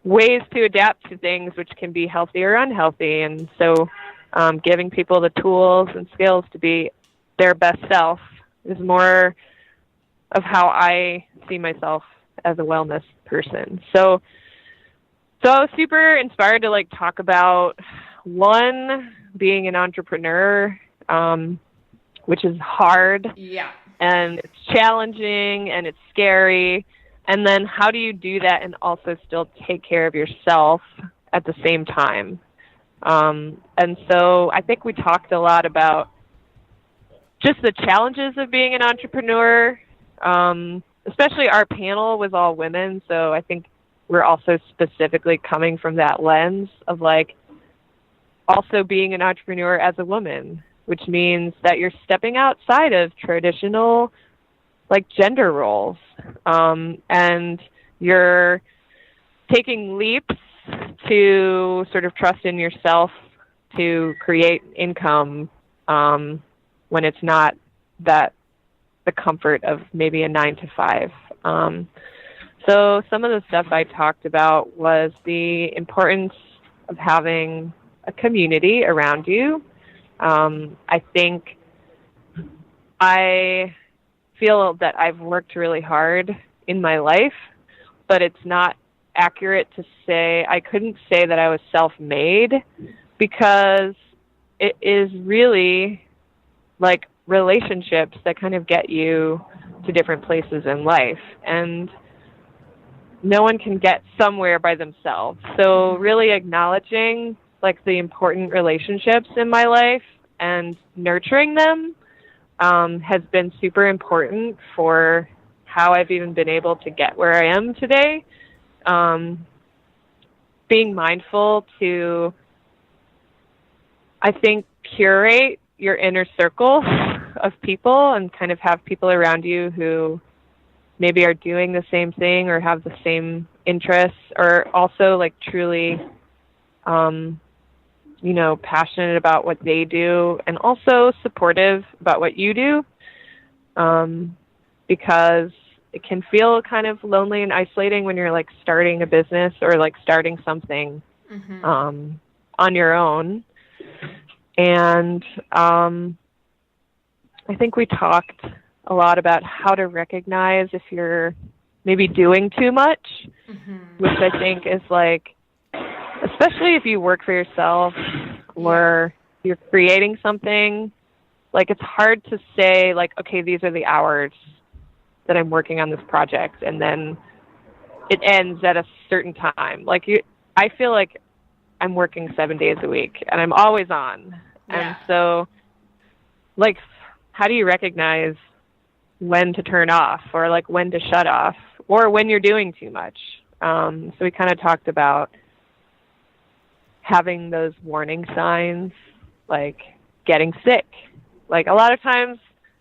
ways to adapt to things which can be healthy or unhealthy. And so giving people the tools and skills to be their best self is more of how I see myself as a wellness person. So I was super inspired to like talk about one, being an entrepreneur, which is hard. Yeah. And it's challenging and it's scary. And then how do you do that and also still take care of yourself at the same time? And so I think we talked a lot about just the challenges of being an entrepreneur. Especially our panel was all women, so I think we're also specifically coming from that lens of like also being an entrepreneur as a woman, which means that you're stepping outside of traditional like gender roles, and you're taking leaps to sort of trust in yourself to create income when it's not the comfort of maybe a 9 to 5. So some of the stuff I talked about was the importance of having a community around you. I think I feel that I've worked really hard in my life, but it's not accurate to say, I couldn't say that I was self-made, because it is really like relationships that kind of get you to different places in life, and no one can get somewhere by themselves. So really acknowledging like the important relationships in my life and nurturing them has been super important for how I've even been able to get where I am today. Being mindful to, I think, curate your inner circle of people and kind of have people around you who maybe are doing the same thing or have the same interests, or also like truly, passionate about what they do and also supportive about what you do, because it can feel kind of lonely and isolating when you're like starting a business or like starting something on your own. And I think we talked a lot about how to recognize if you're maybe doing too much, which I think is like, especially if you work for yourself or you're creating something, like it's hard to say like, okay, these are the hours that I'm working on this project, and then it ends at a certain time. Like I feel like I'm working 7 days a week and I'm always on. Yeah. And so like, how do you recognize when to turn off or like when to shut off or when you're doing too much? So we kind of talked about having those warning signs, like getting sick. Like a lot of times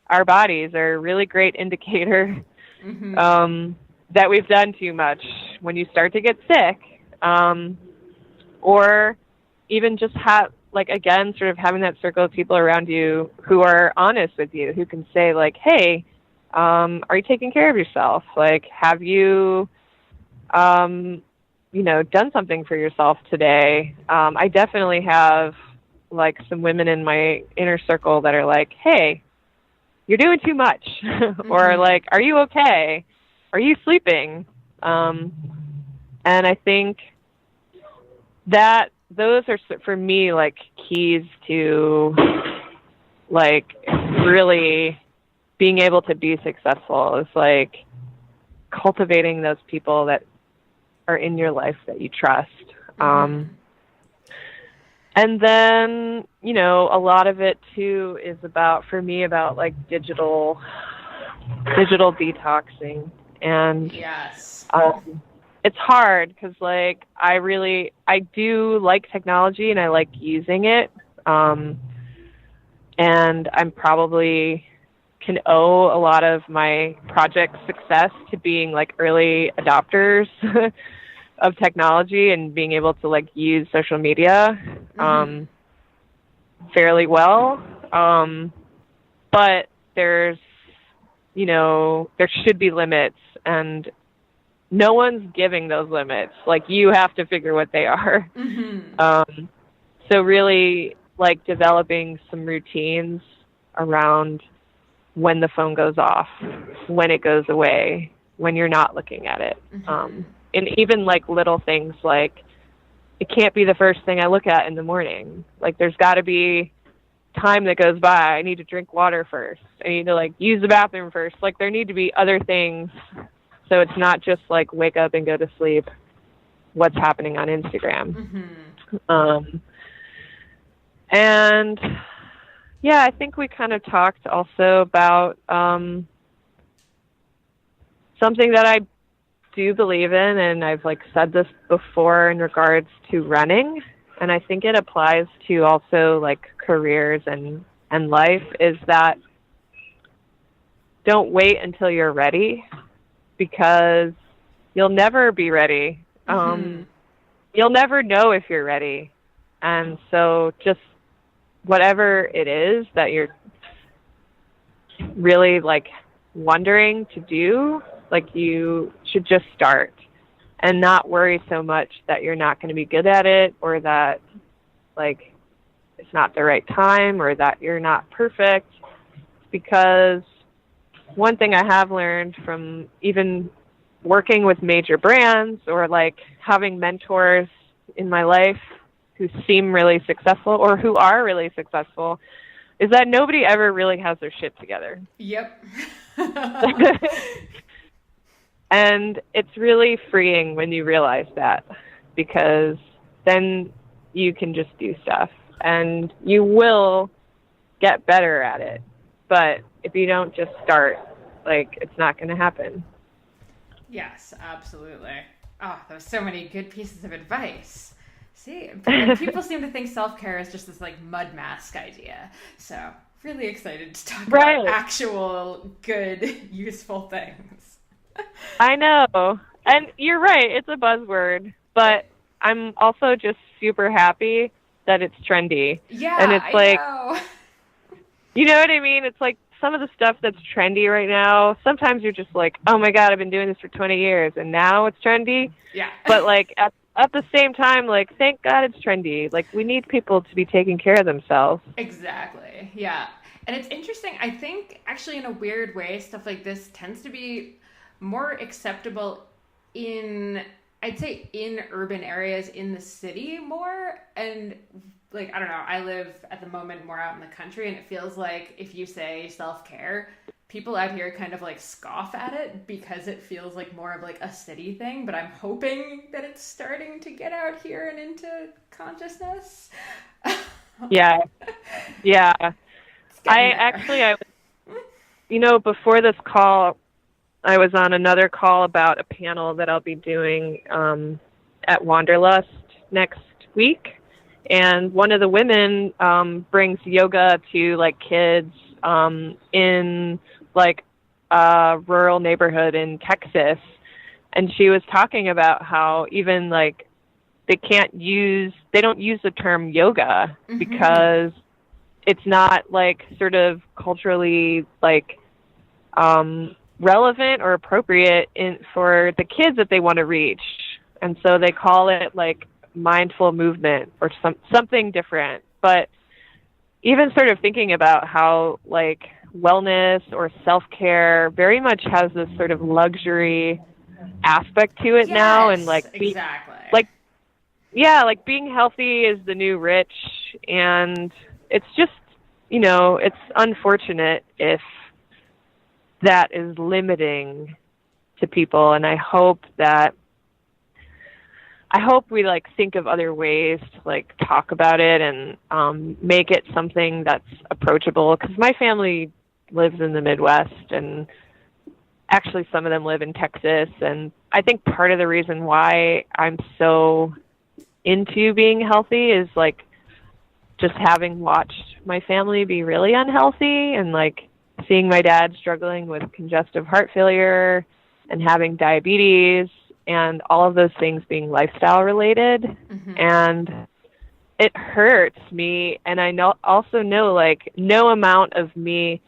our bodies are a really great indicator that we've done too much when you start to get sick. Or even just have, like, again, sort of having that circle of people around you who are honest with you, who can say, like, hey, are you taking care of yourself? Like, have you, done something for yourself today? I definitely have, like some women in my inner circle that are like, hey, you're doing too much. Or like, are you okay? Are you sleeping? And I think that those are, for me, like keys to like really being able to be successful, is like cultivating those people that are in your life that you trust. And then, you know, a lot of it too is about, for me, about like digital detoxing. And yes, it's hard because like I do like technology and I like using it. And I'm probably can owe a lot of my project success to being like early adopters of technology and being able to like use social media fairly well. But there's, you know, there should be limits, and no one's giving those limits. Like, you have to figure what they are. So really like developing some routines around when the phone goes off, when it goes away, when you're not looking at it. And even like little things like, it can't be the first thing I look at in the morning. Like, there's got to be time that goes by. I need to drink water first. I need to like use the bathroom first. Like, there need to be other things. So it's not just like wake up and go to sleep, what's happening on Instagram. And yeah, I think we kind of talked also about something that I do believe in, and I've like said this before in regards to running, and I think it applies to also like careers and life, is that don't wait until you're ready, because you'll never be ready. You'll never know if you're ready. And so just whatever it is that you're really like wondering to do, like, you should just start and not worry so much that you're not going to be good at it, or that like it's not the right time, or that you're not perfect. Because one thing I have learned from even working with major brands, or like having mentors in my life who seem really successful or who are really successful, is that nobody ever really has their shit together. Yep. And it's really freeing when you realize that, because then you can just do stuff and you will get better at it. But if you don't just start, like, it's not going to happen. Yes, absolutely. Oh, there was so many good pieces of advice. See, people seem to think self-care is just this like mud mask idea. So really excited to talk about actual good, useful things. I know. And you're right. It's a buzzword, but I'm also just super happy that it's trendy. Yeah, and it's like, know. You know what I mean? It's like some of the stuff that's trendy right now, sometimes you're just like, oh my God, I've been doing this for 20 years and now it's trendy. Yeah. But like at the same time, like, thank God it's trendy. Like, we need people to be taking care of themselves. Exactly. Yeah. And it's interesting. I think actually in a weird way, stuff like this tends to be more acceptable in, I'd say, in urban areas in the city more. And like, I don't know, I live at the moment more out in the country, and it feels like if you say self-care, people out here kind of like scoff at it because it feels like more of like a city thing. But I'm hoping that it's starting to get out here and into consciousness. Yeah. I you know, before this call, I was on another call about a panel that I'll be doing at Wanderlust next week. And one of the women brings yoga to like kids in like a rural neighborhood in Texas. And she was talking about how even like they don't use the term yoga because it's not like sort of culturally like relevant or appropriate for the kids that they want to reach. And so they call it like mindful movement or something different. But even sort of thinking about how like wellness or self-care very much has this sort of luxury aspect to it now, and like exactly. like yeah, like being healthy is the new rich, and it's just, you know, it's unfortunate if that is limiting to people, and I hope we like think of other ways to like talk about it and make it something that's approachable, because my family lives in the Midwest, and actually some of them live in Texas, and I think part of the reason why I'm so into being healthy is like just having watched my family be really unhealthy, and like seeing my dad struggling with congestive heart failure and having diabetes, and all of those things being lifestyle related. And it hurts me, and I also know like no amount of me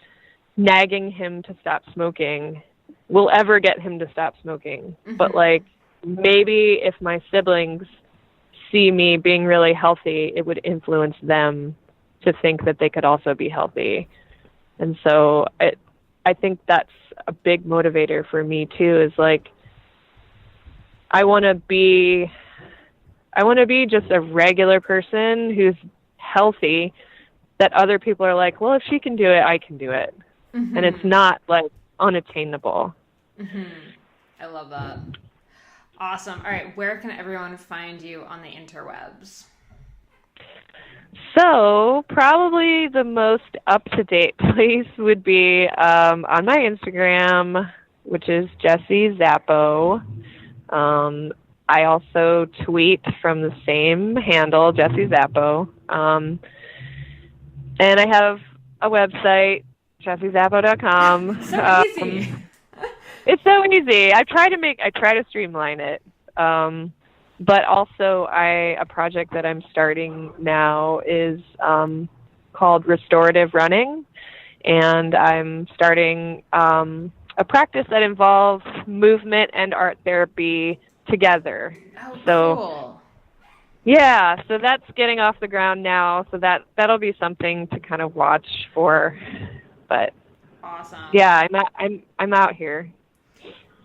nagging him to stop smoking will ever get him to stop smoking. But like maybe if my siblings see me being really healthy, it would influence them to think that they could also be healthy. And so I think that's a big motivator for me too, is like I want to be just a regular person who's healthy, that other people are like, well, if she can do it, I can do it. And it's not like unattainable. I love that. Awesome. All right, where can everyone find you on the interwebs? So probably the most up-to-date place would be on my Instagram, which is Jessie Zapo. I also tweet from the same handle, Jessie Zapo. And I have a website, jessiezapo.com. So easy. It's so easy. I try to streamline it. But also a project that I'm starting now is called Restorative Running, and I'm starting a practice that involves movement and art therapy together. Oh, so cool. Yeah, so that's getting off the ground now, so that'll be something to kind of watch for. But awesome. Yeah, I'm out here.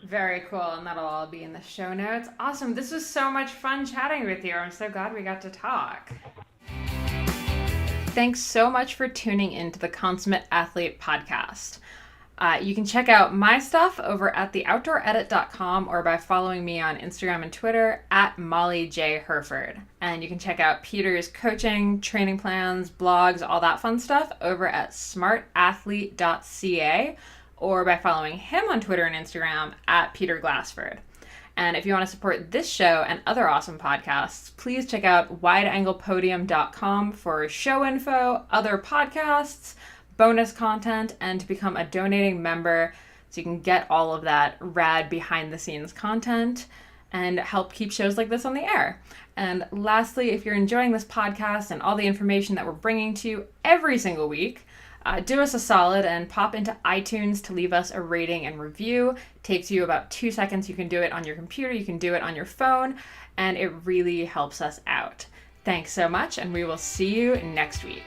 Very cool, and that'll all be in the show notes. Awesome. This was so much fun chatting with you. I'm so glad we got to talk. Thanks so much for tuning into the Consummate Athlete podcast. You can check out my stuff over at theoutdooredit.com or by following me on Instagram and Twitter at Molly J. Herford. And you can check out Peter's coaching, training plans, blogs, all that fun stuff over at smartathlete.ca or by following him on Twitter and Instagram at Peter Glassford. And if you want to support this show and other awesome podcasts, please check out wideanglepodium.com for show info, other podcasts, bonus content, and to become a donating member so you can get all of that rad behind the scenes content and help keep shows like this on the air. And lastly, if you're enjoying this podcast and all the information that we're bringing to you every single week, do us a solid and pop into iTunes to leave us a rating and review. It takes you about 2 seconds. You can do it on your computer, you can do it on your phone, and it really helps us out. Thanks so much, and we will see you next week.